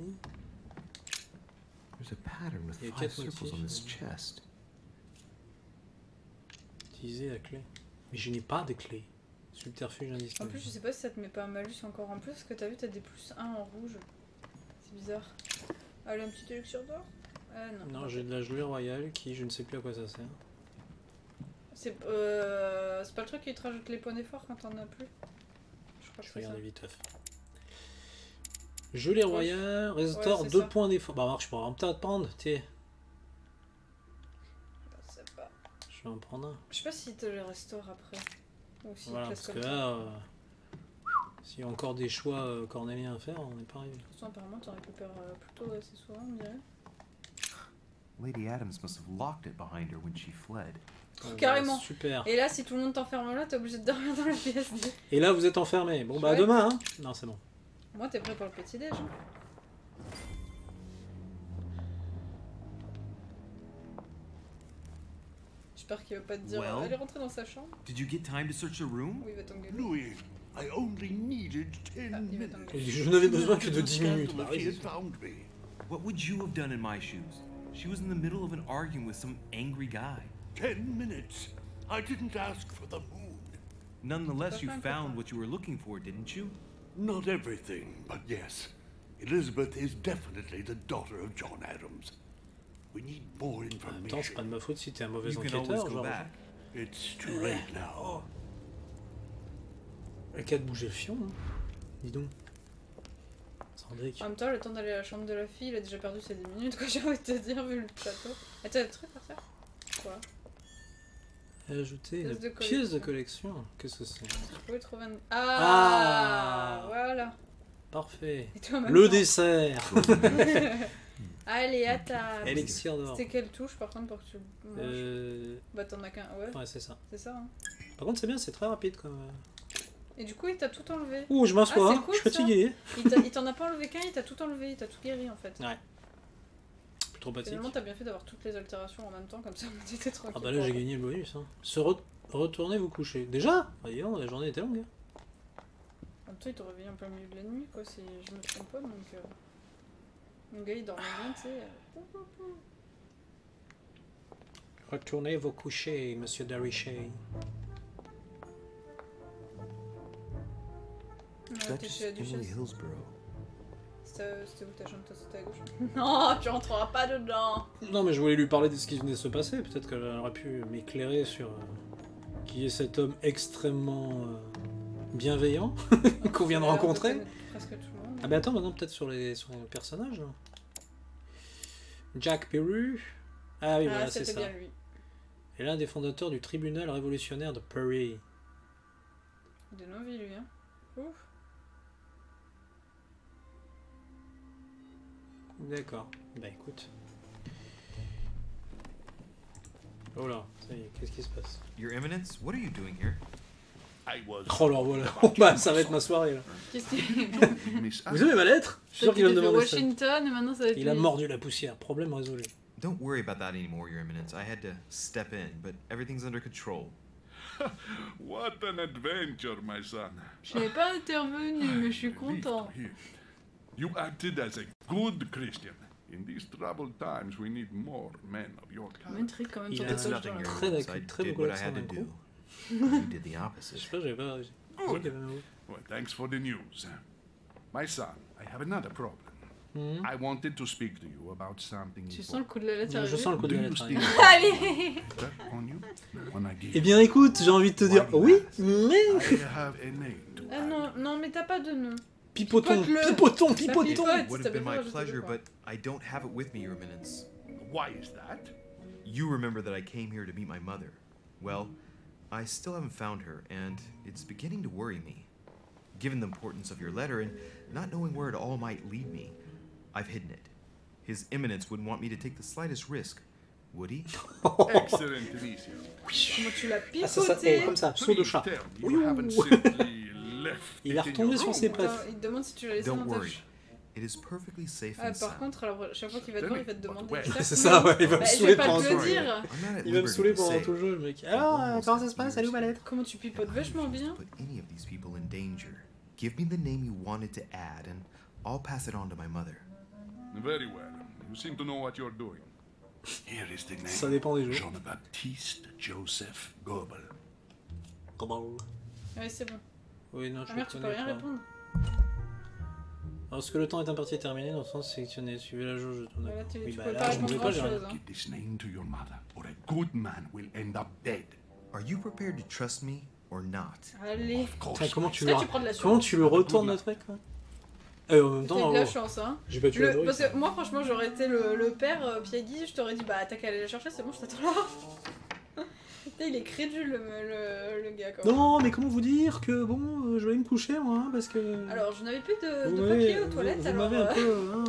There's a pattern with Il y a 5 quatre circles on this motifs. chest. Utiliser la clé. Mais je n'ai pas de clé. Subterfuge En indisponible. plus, je sais pas si ça te met pas un malus encore en plus, parce que t'as vu, t'as des plus 1 en rouge. C'est bizarre. Allez, un petit élixir d'or? Ah non. Non, j'ai de la gelée royale qui, je ne sais plus à quoi ça sert. C'est pas le truc qui te rajoute les points d'effort quand t'en as plus? Je crois que Je c'est ça. regarde vite. Gelée royale, restaure c'est 2 ça. points d'effort. Bah, marche pas. Peut-être prendre. Tiens, Je sais pas. je vais en prendre un. Je sais pas s'il te les restaure après. Ou s'il Voilà, te laisse parce comme que ça. là, s'il y a encore des choix cornéliens à faire, on n'est pas arrivé. De toute façon, apparemment, t'en récupères plutôt assez souvent, on dirait. Lady Adams must have locked it behind her when she fled. Carrément. Super. Et là, si tout le monde t'enferme là, t'es obligé de dormir dans la pièce. Et là, vous êtes enfermés. Bon, bah, à Chouette. demain, hein. Non, c'est bon. Moi, t'es prêt pour le petit déj? Hein? J'espère qu'il va pas te dire Well, allez rentrer dans sa chambre. Did you get time to search the room? Ou il va t'engueuler. Louis, I only needed 10 Ah, il va minutes. t'engueuler. Je n'avais besoin que de Imagine 10 the minutes. scandal Bah, if she oui, had found me. What would you have done in my shoes? She was in the middle of an argument with some angry guy. 10 minutes. I didn't ask for the moon. Nonetheless, you found what you were looking for, didn't you? Not everything, but yes. Elizabeth is definitely the daughter of John Adams. We need more En même temps, c'est information. pas de ma faute si t'es un mauvais You can always enquêteur, go genre. back. It's too late now. Le cas de bouger le fion, hein. Dis donc. Sandrick. En même temps, le temps d'aller à la chambre de la fille, il a déjà perdu ses 10 minutes, quoi, j'ai envie de te dire, vu le château. Ah, t'as le truc par terre? Quoi? Ajouter une Pièce de pièce de collection. Qu'est-ce que c'est? Je pouvais trouver un... Ah, voilà. Parfait. Et toi, en même Le temps. dessert. Allez, à table. Élixir d'or. C'était quelle touche par contre pour que tu manges? Bah t'en as qu'un, ouais. Ouais, c'est ça. C'est ça, hein. Par contre, c'est bien, c'est très rapide quand même. Et du coup, il t'a tout enlevé. Ouh, je m'assois, Ah, c'est cool, je suis fatigué. Il t'en a pas enlevé qu'un, il t'a tout enlevé, il t'a tout guéri en fait. Ouais. Plutôt pratique. Finalement, t'as bien fait d'avoir toutes les altérations en même temps, comme ça on était tranquille. Ah bah là, j'ai gagné le bonus. Hein. Retournez vous coucher. Déjà? Voyons, la journée était longue. Hein. En même temps, il te réveillé un peu au milieu de la nuit, quoi, si je me trompe pas, donc... Le gars, il dormait bien, tu sais. Retournez vous coucher, monsieur Darichet. Ouais, t'es chez la duchesse. Hillsborough. C'était où ta chambre? C'était à gauche? Non, tu rentreras pas dedans. Non, mais je voulais lui parler de ce qui venait de se passer. Peut-être qu'elle aurait pu m'éclairer sur qui est cet homme extrêmement bienveillant qu'on vient de rencontrer. Presque tout le monde. Ah bah attends, maintenant peut-être sur les personnages. Là. Jack Peru. Ah oui, voilà, c'est ça. Bien lui. Et l'un des fondateurs du tribunal révolutionnaire de Paris. De non-vie, lui, hein. Ouf. D'accord. Bah écoute. Oh là, ça y est, qu'est-ce qui se passe? Your Eminence, what are you doing here? Oh là, voilà. Oh, bah ça va être ma soirée là. Qu'est-ce qu'il Vous avez ma lettre? Je suis sûr qu'il va me demander ça. Washington et maintenant ça va être Il a mordu la poussière. Problème résolu. Don't worry about that anymore, Your Eminence. I had to step in, but everything's under control. What an adventure, my son. Je n'ai pas intervenu, mais je suis content. You acted as a good Christian. In these troubled times, we need more men of your kind. Il a très beaucoup l'accent d'un coup. You did the opposite. Je sais pas, j'avais pas... Well, thanks for the news. My son, I have another problem. I wanted to speak to you about something Tu sens le coup de la lettre Je arriver? sens le coup de la lettre arriver. Allez. Eh bien écoute, j'ai envie de te dire oui, mais... Ah non, non, mais t'as pas de nom. Pipoton, Pipote-le. pipoton. Ça pipote, Would t'as have been bien my fait pleasure, rajouter but I don't have it with me, Your Eminence. Why is that? You remember that I came here to meet my mother. Well, I still haven't found her, and it's beginning to worry me. Given the importance of your letter and not knowing where it all might lead me, I've hidden it. His Eminence wouldn't want me to take the slightest risk, would he? Excellent, Elysia. Comment tu l'as Ah, c'est ça, pipoté? comme ça, saut de chat. You haven't simply left Il va it in retomber your sur room. ses pattes. Attends, il te demande si tu l'as laissé Don't dans ta worry. chambre. It is perfectly safe Ah, and par sound. contre, alors, chaque fois qu'il va te voir, il va te demander. C'est ça, ouais, il va me Bah, je saouler vais pas pendant te tout le le dire. Il va me saouler pendant tout le jeu, le mec. Alors, comment ça se passe? Salut ma lettre. Comment tu pipotes vachement bien. Put any of these people in danger. Give me the name you wanted to add, and I'll pass it on to my mother. Very well. You seem to know what you're doing. Here is the name. Ça dépend des jours. Jean-Baptiste Joseph Goebel. Ouais, c'est bon. Oui, non, je Ah merde, tu peux connais rien pas. répondre. Lorsque le temps est imparti et terminé, notre sens sélectionné. Suivez la jauge de ton Voilà, accord. tu Oui, peux bah pas là, je ne répondre pouvais pas, j'ai grand-chose, rien. hein. Give this name to your mother, or a good man will end up dead. Are you prepared to trust me or not? Allez. Putain, comment tu, Là, le... tu prends de la comment chance. tu le retournes le truc là? Et en même temps, T'as de la bravo. chance, hein. J'ai pas tué la Parce Doris. que moi, franchement, j'aurais été le père Piagui, je t'aurais dit, bah t'as qu'à aller la chercher, c'est bon, je t'attends là. Putain, il est crédule le gars quand même. Non, mais comment vous dire que bon, je vais me coucher moi, hein, parce que. Alors, je n'avais plus de Vous papier m'avez- aux toilettes, vous alors. m'avez un peu. Hein,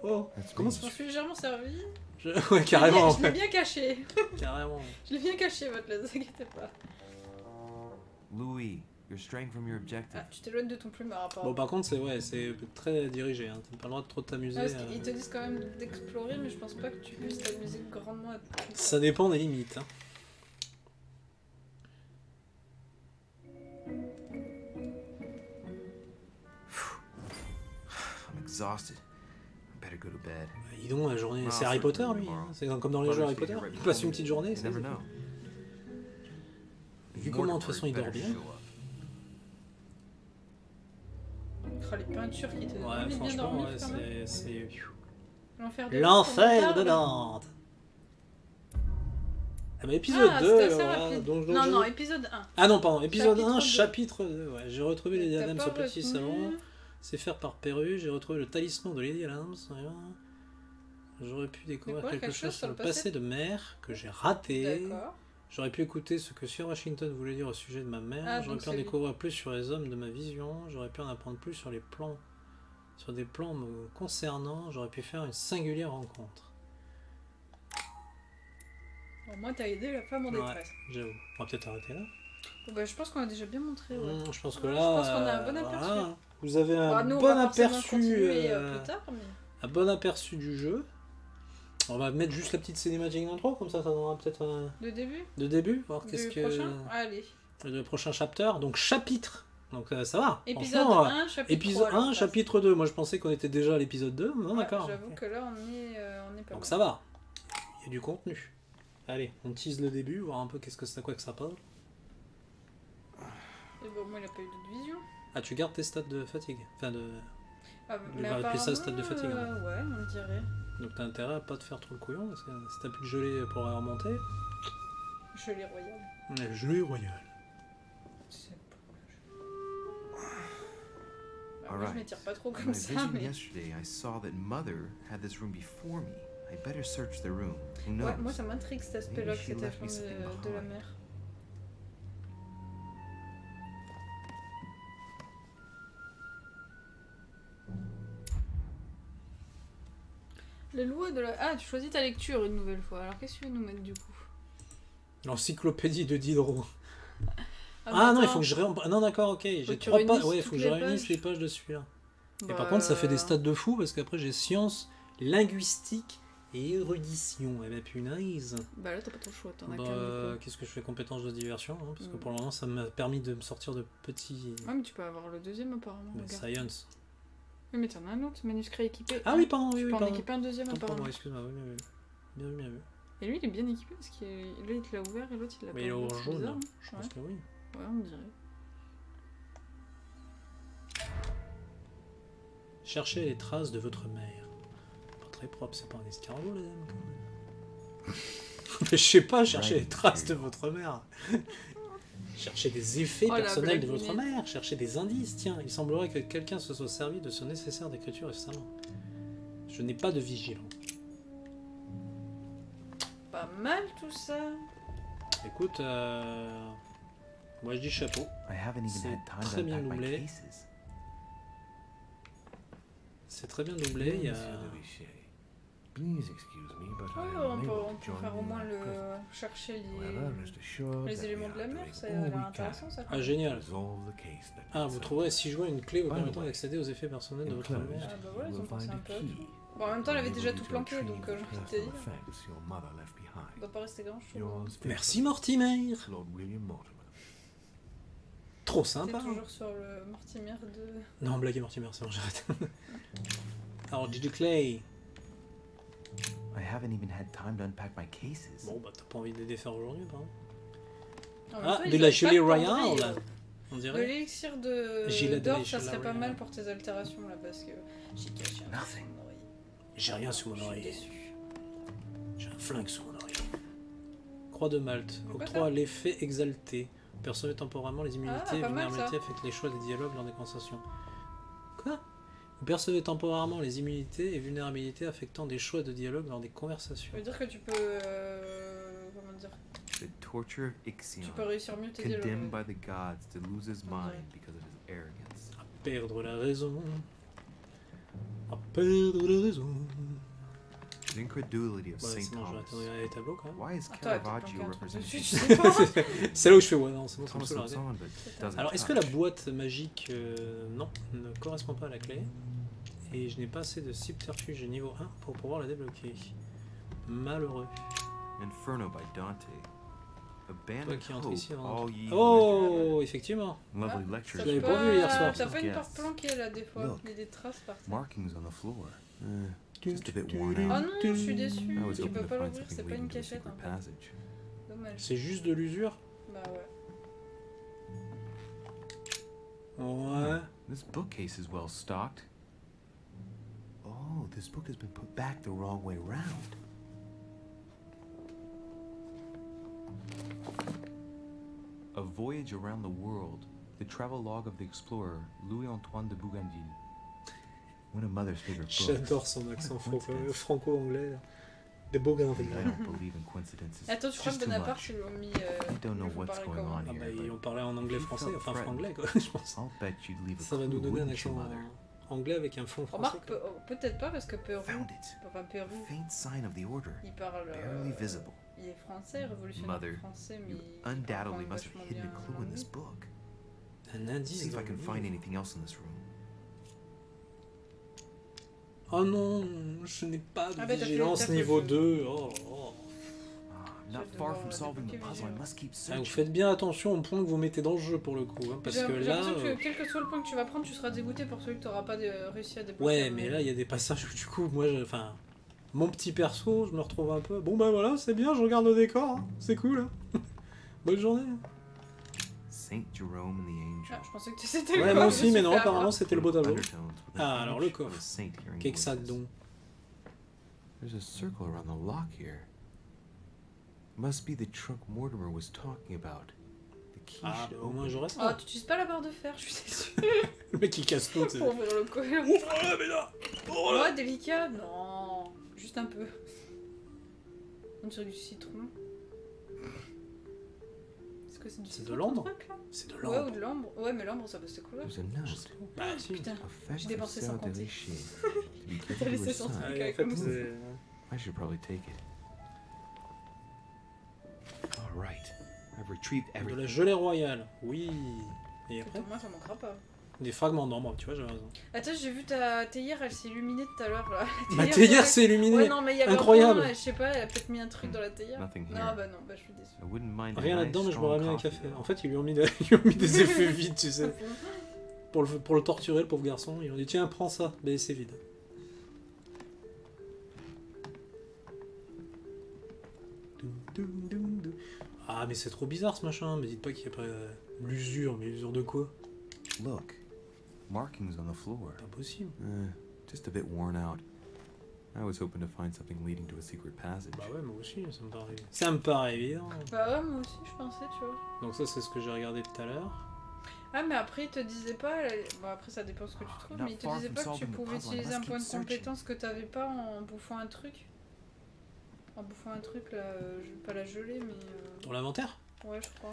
oh, comment Je m'en suis légèrement servi. Ouais, carrément. Je l'ai bien caché. Carrément. Je l'ai bien caché, votre lettre, ne vous inquiétez pas. Louis, you're straying from your objective. Ah, tu t'éloignes de ton plumard, apparemment. Bon, par contre, c'est ouais, c'est très dirigé. Hein. T'as pas le droit de trop t'amuser. Ah, parce qu'ils te disent quand même d'explorer, mais je pense pas que tu puisses t'amuser grandement à tout. Ça dépend des limites. Hein. I'm exhausted. I better go to bed. Dis donc, la journée, Well, c'est I'll Harry sleep Potter early lui. tomorrow. Hein. C'est comme dans les jeux Harry Potter. Il passe une petite journée. You c'est never know. Vu comment de toute façon il dort bien. Oh, les peintures qui te donnent Ouais, envie de bien franchement, dormir, ouais, quand même. c'est. L'enfer de L'enfer Dante. de Dante. Ah bah épisode 2, c'était assez voilà. rapide. Donc, Non, épisode 1. Ah non, pardon, épisode Chapitre 1, 2. chapitre 2. Ouais, j'ai retrouvé Lady T'as Adams pas au petit retenu. salon. C'est faire par Perru. J'ai retrouvé le talisman de Lady Adams. Voilà. J'aurais pu découvrir quoi, quelque chose sur le passé de mère que j'ai raté. D'accord. J'aurais pu écouter ce que Sir Washington voulait dire au sujet de ma mère. Ah, J'aurais donc pu en c'est lui. découvrir plus sur les hommes de ma vision. J'aurais pu en apprendre plus sur les plans, sur des plans me concernant. J'aurais pu faire une singulière rencontre. Au moins, t'as aidé la femme en Ouais, détresse. j'avoue. On va peut-être arrêter là. Bon, bah, je pense qu'on a déjà bien montré. Ouais. Je pense que Ouais, là, je pense qu'on a un bon aperçu. voilà, vous avez un Bah, nous, on bon va forcément aperçu, continuer, plus tard, mais... un bon aperçu du jeu. On va mettre juste la petite cinématique d'intro, comme ça donnera peut-être un... De début De début, voir Du qu'est-ce que... prochain Allez. Le prochain chapter, donc chapitre. Donc ça va. Épisode Franchement, 1, chapitre épisode 3, là, 1, on chapitre 2. Moi je pensais qu'on était déjà à l'épisode 2. Non, Ouais, d'accord. J'avoue que là, on est pas Donc mal. ça va. Il y a du contenu. Allez, on tease le début, voir un peu qu'est-ce que c'est, à quoi que ça parle. Et bon, moi, il a pas eu d'autre vision. Ah, tu gardes tes stats de fatigue. Enfin de... Ah, On mais va appeler ça stade de fatigue. apparemment, ouais, on dirait. Donc t'as intérêt à pas te faire trop le couillon, parce que si t'as plus de gelée pour remonter... Gelée royale. La gelée royale. Bah, moi, je m'étire pas trop In comme my ça, vision mais... yesterday, I saw that Mother had this room before me. I better search the room. Who knows? Ouais, moi, ça m'intrigue cet aspect-là, que Maybe she c'était left me something de la behind. mer. Les lois de la... Ah, tu choisis ta lecture une nouvelle fois. Alors, qu'est-ce que tu veux nous mettre, du coup L'encyclopédie de Diderot. Ah, Ah non, il attends. faut que je non, d'accord, ok. Faut J'ai que tu 3 pages. réunisses Ouais, il faut toutes que je les réunisse pages. les pages de celui-là. Et Bah, par contre, ça fait des stats de fou parce qu'après j'ai sciences, linguistique et érudition. Eh ben punaise. Bah là, t'as pas trop le choix, t'en as Bah, qu'un, du coup. qu'est-ce que je fais compétences de diversion hein, parce que Mm. pour le moment, ça m'a permis de me sortir de petits. Ouais, mais tu peux avoir le deuxième, apparemment. Mais regarde. science. Oui, mais t'en as un autre, manuscrit équipé. Ah oui, pardon, oui, Tu oui, peux en pardon. équiper un deuxième, Autant pour apparemment. moi, excuse-moi, oui, bien vu. Bien vu, bien vu. Et lui, il est bien équipé parce que là, il te l'a ouvert et l'autre, il l'a pas Mais il est ouvert. en C'est jaune, bizarre, hein. je pense Ouais. que oui. Ouais, on dirait. Cherchez les traces de votre mère. Pas très propre, c'est pas un escargot, la dame. quand même. Mais je sais pas, cherchez les traces de votre mère. Cherchez des effets Oh, la personnels de votre blaguinette. mère. Cherchez des indices. Tiens, il semblerait que quelqu'un se soit servi de ce nécessaire d'écriture récemment. Je n'ai pas de vigilant. Pas mal tout ça. Écoute, moi je dis chapeau. I haven't even C'est had time très to bien unpack my doublé. cases. C'est très bien doublé. Il y a... Please excuse me, but I Ouais, am on peut, unable on to peut join faire au you moins at le present. chercher However, rest assured les that éléments we de la are mer, doing ça a all l'air we intéressant can ça. Ah, génial. to resolve the case that Ah, vous trouverez 6 jouets une clé vous By the permettant way, d'accéder aux effets personnels de votre enclosed, mère. Ah bah voilà, ils you ont will pensé find un a peu à key. tout. Bon, en même temps, elle avait déjà enabling tout you to planqué, retrieve donc the j'ai envie de te personal dire. effects your mother left Il behind. doit pas rester grand chose. Yours Merci Mortimer. Lord William Mortimer. Trop C'est sympa. toujours sur le Mortimer de... Non, blague et Mortimer, c'est bon, j'arrête. Alors, Gigi Clay. I haven't even had time to unpack my cases. Bon, bah, t'as pas envie de les défaire aujourd'hui, par exemple. En même Ah, temps, de ils la ont gelée pas royale, pendrille. on De dirait. l'élixir de Gilet de d'or, la ça gelée serait pas royale. mal pour tes altérations là, parce que j'ai caché un truc sous mon oreille. J'ai rien sous mon Je suis oreille. déçue. J'ai un flingue sous mon oreille. Croix de Malte. Pourquoi Octroie l'effet exalté. Percevez temporairement les immunités Ah, et pas mal, vulnérabilités ça. affectent les choix des dialogues lors des conversations. Quoi? Vous percevez temporairement les immunités et vulnérabilités affectant des choix de dialogue lors des conversations. Ça veut dire que tu peux... comment dire? The torture of Ixion, Tu peux réussir mieux tes condemned dialogues. by the gods to lose his mind because of his arrogance. Perdre la raison. À perdre la raison. The incredulity of Ouais, Saint c'est bon, je vais Thomas. atteindre les tableaux quand même. Why is Attends, elle t'a Caravaggio planqué un truc represented? dessus, je sais pas. C'est là où je fais ouais, non, c'est bon, ça me Thomas saoule, looks arrêtez. on, but doesn't Alors, est-ce que la touch. boîte magique, non, ne correspond pas à la clé. Et je n'ai pas assez de subterfuge niveau 1 pour pouvoir la débloquer. Malheureux. Inferno by Dante. Toi Abandon qui entre hope, ici avant all ye Oh, effectivement. who enter. Lovely Ah, lectures. ça Je l'avais peut pas vu hier soir, T'as ça. pas une porte Guests. planquée là des fois, Look. il y a des traces par terre. Markings on the floor. Just a bit worn Oh out. non, je suis déçue, I was tu hoping peux to pas find l'ouvrir, c'est something pas une leading to a cachette secret en fait. passage. Dommage. C'est juste de l'usure. Bah ouais. Ouais. This bookcase is well stocked. Oh, this book has been put back the wrong way round. A Voyage Around the World, the travelogue of the explorer Louis-Antoine de Bougainville. One of Mother's favorite books. J'adore son accent franco-anglais. De Bougainville. I don't believe in coincidences. Attends, tu crois que Just too Bonaparte, much. ils l'ont mis. I don't know ils l'ont what's parlé going comment? on Ah bah here, ils ont parlé en but anglais-français, she enfin felt franglais quoi, threatened. je pense. I'll bet you'd leave a Ça va nous clue, donner un wouldn't you, accent Mother? anglais avec un fond français. Remarque, quoi. peut-être pas parce que Pérou. Found it. Enfin, Pérou. Faint sign of the order. Il parle. Barely visible. Il est français, révolutionnaire Mother, français, mais. you il parle undoubtedly quand must même have vachement hidden a bien clue in this l'anglais. book. Un indice. See if I dans can le find livre. anything else in this room. Oh non, je n'ai pas de Ah bah, t'as fait- vigilance t'as fait niveau le jeu. 2. Oh, oh. Not far from solving the puzzle, I must keep Ah, vous searching. faites bien attention aux points que vous mettez dans le jeu pour le coup, hein, parce J'ai que j'ai là... l'impression que quel que soit le point que tu vas prendre, tu seras dégoûté pour celui que tu n'auras pas réussi à débloquer. Ouais, mais là il y a des passages où du coup, moi, enfin, mon petit perso, je me retrouve un peu... Bon bah voilà, c'est bien, je regarde le décor, hein, c'est cool. Hein. Bonne journée. Saint Jerome and the Angel. Ah, je pensais que c'était Ouais, le moi corps, aussi, je mais me non, suis fait apparemment avoir. c'était le beau tableau. Undertones with Ah, an alors image le of coffre. a saint hearing Qu'est-ce que ça voices. donc? There's a circle around the lock here. Must be the trunk Mortimer was talking about. The key Ah, should bah, au moins open. j'aurais Oh, ça. tu utilises pas la barre de fer, je suis déçue. Le mec il casse tout. Pour ouvrir le coffre. Ouvre-le, mais là. Ouvre-le. Ouais, délicat. Non, juste un peu. On dirait du citron. Est-ce que c'est du C'est citron de l'ambre. ton truc, là? C'est de Ouais, l'ambre. ou de l'ambre. Ouais, mais l'ambre ça peut se couleur. There's a note. Bah si. Putain, A j'ai dépensé festive 50. delicia. To be T'as given to laissé her 100 son. trucs Ouais, en avec fait, le mousse. c'est... I should probably take it. All right. I've retrieved De everything. la gelée royale, oui. Et après, Pour moi, ça manquera pas. des fragments d'ambre, tu vois, j'avais raison. Attends, j'ai vu ta théière, elle s'est illuminée tout à l'heure là. Ma théière s'est illuminée. Ouais, non, mais il y avait Incroyable. un point, je sais pas, elle a peut-être mis un truc dans la théière. Nothing Non, here. bah non, bah je suis déçue. I wouldn't mind a Rien nice, là-dedans, mais je strong boirais bien un coffee, café. though. En fait, ils lui ont mis, ils lui ont mis des effets vides, tu sais. Pour le torturer, le pauvre garçon, ils ont dit tiens, prends ça. Mais c'est vide. Ah, mais c'est trop bizarre ce machin. Mais dites pas qu'il y a pas l'usure. Mais l'usure de quoi? Look, markings on the floor. Pas possible. Just a bit worn out. I was hoping to find something leading to a secret passage. Bah ouais, moi aussi, ça me paraît évident. Bah ouais, moi aussi, je pensais, tu vois. Donc ça, c'est ce que j'ai regardé tout à l'heure. Ah, mais après, il te disait pas. Bon, après, ça dépend ce que tu trouves, mais il te disait pas que tu pouvais utiliser un point de compétence que t'avais pas en bouffant un truc. En bouffant un truc, là, pas la gelée, mais. Dans l'inventaire? Ouais, je crois.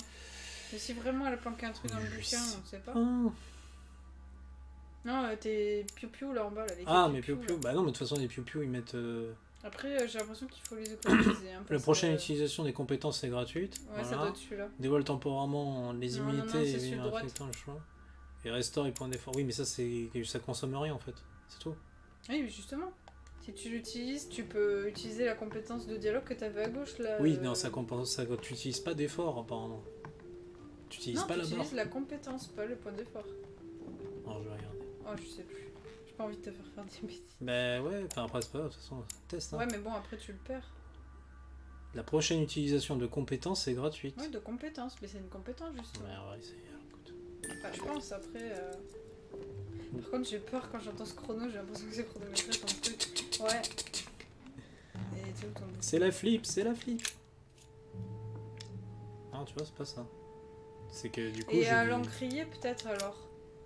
Mais si vraiment elle a planqué un truc dans le bouquin, on ne sait pas. Ah. Non, t'es piou-piou là en bas, là. Les Ah, quatre mais piou-piou, piou-piou. là. Bah non, mais de toute façon, les piou-piou, ils mettent... Après, j'ai l'impression qu'il faut les économiser. Hein, La parce prochaine que- utilisation des compétences est gratuite. Ouais, ça doit être celui-là. Dévoile temporairement les Non, non, non, immunités c'est et celui de en droite. affectant le choix. Et restaure les points d'effort. Oui, mais ça consomme rien en fait. C'est tout. Oui, mais justement. Si tu l'utilises, tu peux utiliser la compétence de dialogue que t'avais à gauche là. Oui, non, ça compense. Tu n'utilises pas d'effort apparemment. Tu n'utilises Non, pas tu la barre. utilises la compétence, pas le point d'effort. Non, je vais regarder. Oh, je sais plus. J'ai pas envie de te faire faire des bêtises. Bah ouais, enfin après c'est pas grave, de toute façon, test. Hein. Ouais, mais bon, après tu le perds. La prochaine utilisation de compétences est gratuite. Ouais, de compétence, mais c'est une compétence justement. Ouais, on va essayer. Enfin, je pense après. Par contre, j'ai peur quand j'entends ce chrono, j'ai l'impression que c'est chronométré ton truc. Ouais. Et tu vois, ton... C'est la flip, c'est la flip. Non, tu vois, c'est pas ça. C'est que du coup. Et j'ai à mis- l'encrier peut-être alors.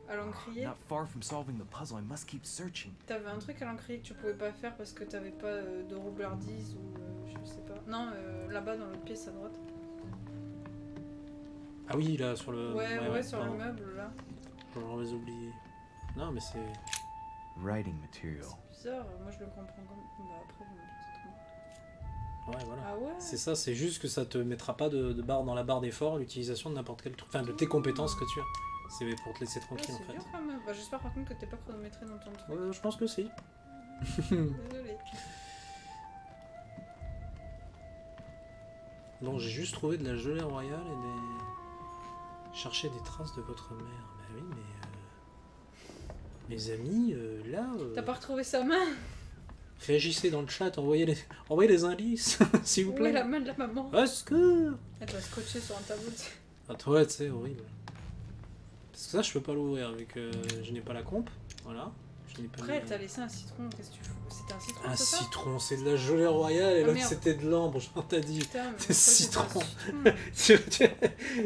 À l'encrier. Not far from solving the puzzle, I must keep searching. T'avais un truc à l'encrier que tu pouvais pas faire parce que t'avais pas de roublardise ou je sais pas. Non, là-bas dans l'autre pièce à droite. Ah oui, là, sur le. Ouais, sur le pardon. meuble là. J'en ai oublié. Non, mais c'est. Writing material. Bizarre, moi je le comprends comme. Bah après, je me Ouais, voilà. Ah ouais. C'est ça, c'est juste que ça te mettra pas de barre dans la barre d'effort l'utilisation de n'importe quel truc. Enfin, de tes compétences que tu as. C'est pour te laisser Ouais, tranquille en c'est fait. bien quand même. Bah, j'espère par contre que t'es pas chronométré dans ton truc. Ouais, je pense que si. Désolé. Bon, j'ai juste trouvé de la gelée royale et des. Chercher des traces de votre mère. Bah oui, mais. Mes amis, là. T'as pas retrouvé sa main? Réagissez dans le chat, envoyez les indices, s'il vous Où plaît. est la main de la maman? Au secours! Elle doit scotcher sur un tableau. Ah, toi, tu sais, horrible. Parce que ça, je peux pas l'ouvrir, vu que je n'ai pas la comp. Voilà. Après, elle t'a laissé un citron, qu'est-ce que tu fous? C'était un citron, Un c'est ça? citron, c'est de la gelée royale et l'autre merde. c'était de l'ambre, je t'ai dit. Putain, mais C'est citron. citron.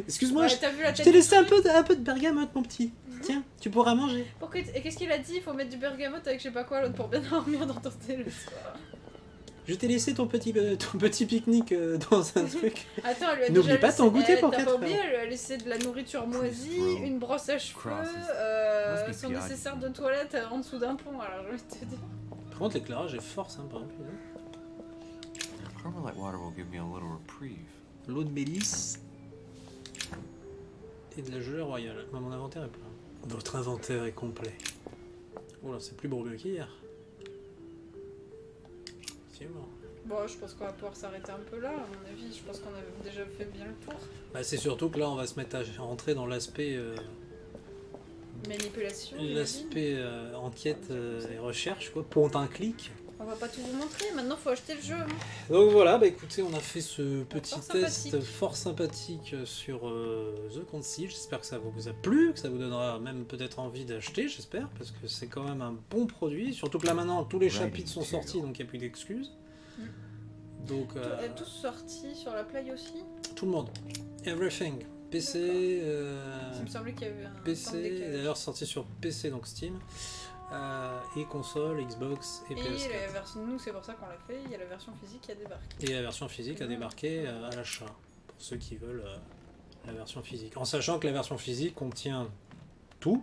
Excuse-moi, Ouais, je t'as vu la je tête t'ai du laissé un truc peu de bergamote, mon petit. Tiens, tu pourras manger. Pourquoi et qu'est-ce qu'il a dit? Il faut mettre du bergamote avec je sais pas quoi l'autre pour bien dormir dans ton thé le soir. Je t'ai laissé ton petit pique-nique dans un truc. Attends, elle lui a N'oublie déjà pas laissé- ton goûter pour t'as 4 pas heures. oublié, elle lui a laissé de la nourriture moisie, une brosse à cheveux, son nécessaire de toilette en dessous d'un pont, alors je vais te dire. Par contre, l'éclairage est fort sympa. Carmelite water will give me a little reprieve. L'eau de mélisse et de la gelée royale. Mon inventaire est plein. Votre inventaire est complet. Oh là, c'est plus bourbeux qu'hier. Effectivement. Bon, je pense qu'on va pouvoir s'arrêter un peu là, à mon avis. Je pense qu'on a déjà fait bien le tour. Bah, c'est surtout que là, on va se mettre à rentrer dans l'aspect Manipulation. l'aspect enquête et recherche, quoi. Point un clic. On va pas tout vous montrer, maintenant faut acheter le jeu. Hein. Donc voilà, bah écoutez, on a fait ce petit Fort test sympathique. fort sympathique sur The Concile. J'espère que ça vous a plu, que ça vous donnera même peut-être envie d'acheter, j'espère, parce que c'est quand même un bon produit. Surtout que là maintenant, tous les chapitres sont sortis, donc il n'y a plus d'excuses. Donc, Tous sortis sur la Play aussi. tout le monde. Everything. PC, Il me semblait qu'il y avait un temps de PC, décalage. d'ailleurs sorti sur PC, donc Steam, et console, Xbox et Et PS4. la version, nous c'est pour ça qu'on l'a fait, il y a la version physique qui a débarqué. Et la version physique a débarqué à l'achat, pour ceux qui veulent la version physique. En sachant que la version physique contient tout,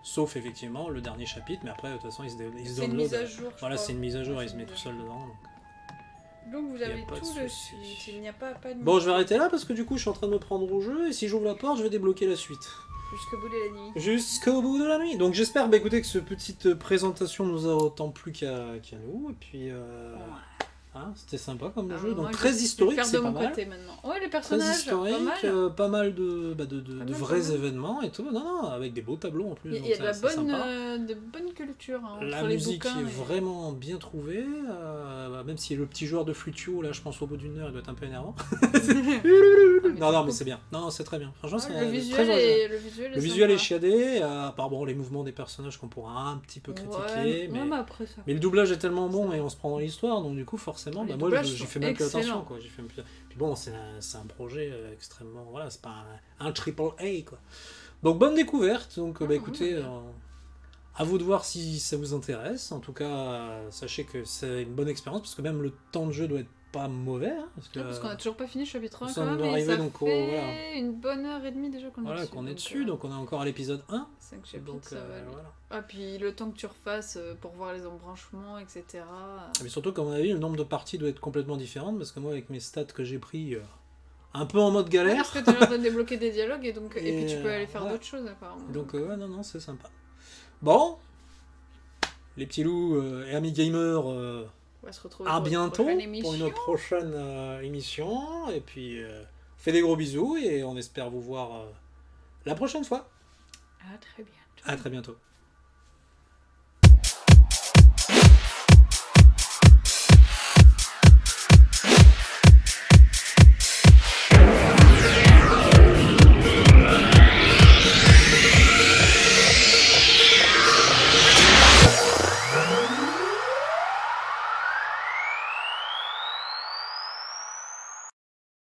sauf effectivement le dernier chapitre, mais après de toute façon il se download. C'est une mise à jour, je Voilà, crois. c'est une mise à jour, Ouais, il se c'est met une tout mise à seul jour. dedans. Donc vous Y a avez pas de tout souci. le suite, il n'y a pas de Bon, je vais arrêter là parce que du coup je suis en train de me prendre au jeu, et si j'ouvre la porte, je vais débloquer la suite. Jusqu'au bout de la nuit. Jusqu'au bout de la nuit. Donc j'espère écoutez, que cette petite présentation nous a autant plu qu'à nous. Et puis hein, c'était sympa comme jeu. Donc moi, très je vais historique, faire c'est de pas mon mal. côté maintenant. Ouais, les Très personnages, historique, pas mal. de vrais événements et tout. Non, avec des beaux tableaux en plus. Il donc y a de ça, la c'est bonne, sympa. de bonne culture hein, La entre les musique bouquins. est et- vraiment bien trouvée, même si le petit joueur de flutio, là je pense au bout d'une heure, il doit être un peu énervant. non, mais c'est bien. Non, c'est très bien. Franchement, Ah, c'est le très visuel original. est Le visuel est sympa. chiadé, à part bon, les mouvements des personnages qu'on pourra un petit peu critiquer. Ouais, mais après ça. Mais le doublage est tellement bon et on se prend dans l'histoire, donc du coup, forcément, Les bah, moi doublages j'ai sont fait même plus attention. excellents. Quoi. J'ai fait même plus... Puis bon, c'est un projet extrêmement. Voilà, c'est pas un triple A, quoi. Donc bonne découverte. Donc bah, écoutez, à vous de voir si ça vous intéresse. En tout cas, sachez que c'est une bonne expérience parce que même le temps de jeu doit être pas mauvais. Hein, Parce qu'on a toujours pas fini le chapitre 1 ça quand même, doit et arriver, ça donc, fait voilà. une bonne heure et demie déjà qu'on est Voilà, dessus. qu'on est donc, dessus, donc on est encore à l'épisode 1. 5 chapitres, Donc, ça va aller. voilà. Ah, puis le temps que tu refasses pour voir les embranchements, etc. Mais surtout, comme on a vu, le nombre de parties doit être complètement différent parce que moi, avec mes stats que j'ai pris, un peu en mode galère. Parce que t'as l'air de débloquer des dialogues et puis tu peux aller faire ouais. d'autres choses apparemment. Donc ouais, non, c'est sympa. Bon, les petits loups et amis gamers, On va se retrouver à pour une bientôt prochaine pour une émission. prochaine émission. Et puis, fais des gros bisous et on espère vous voir la prochaine fois. À très bientôt. À très bientôt.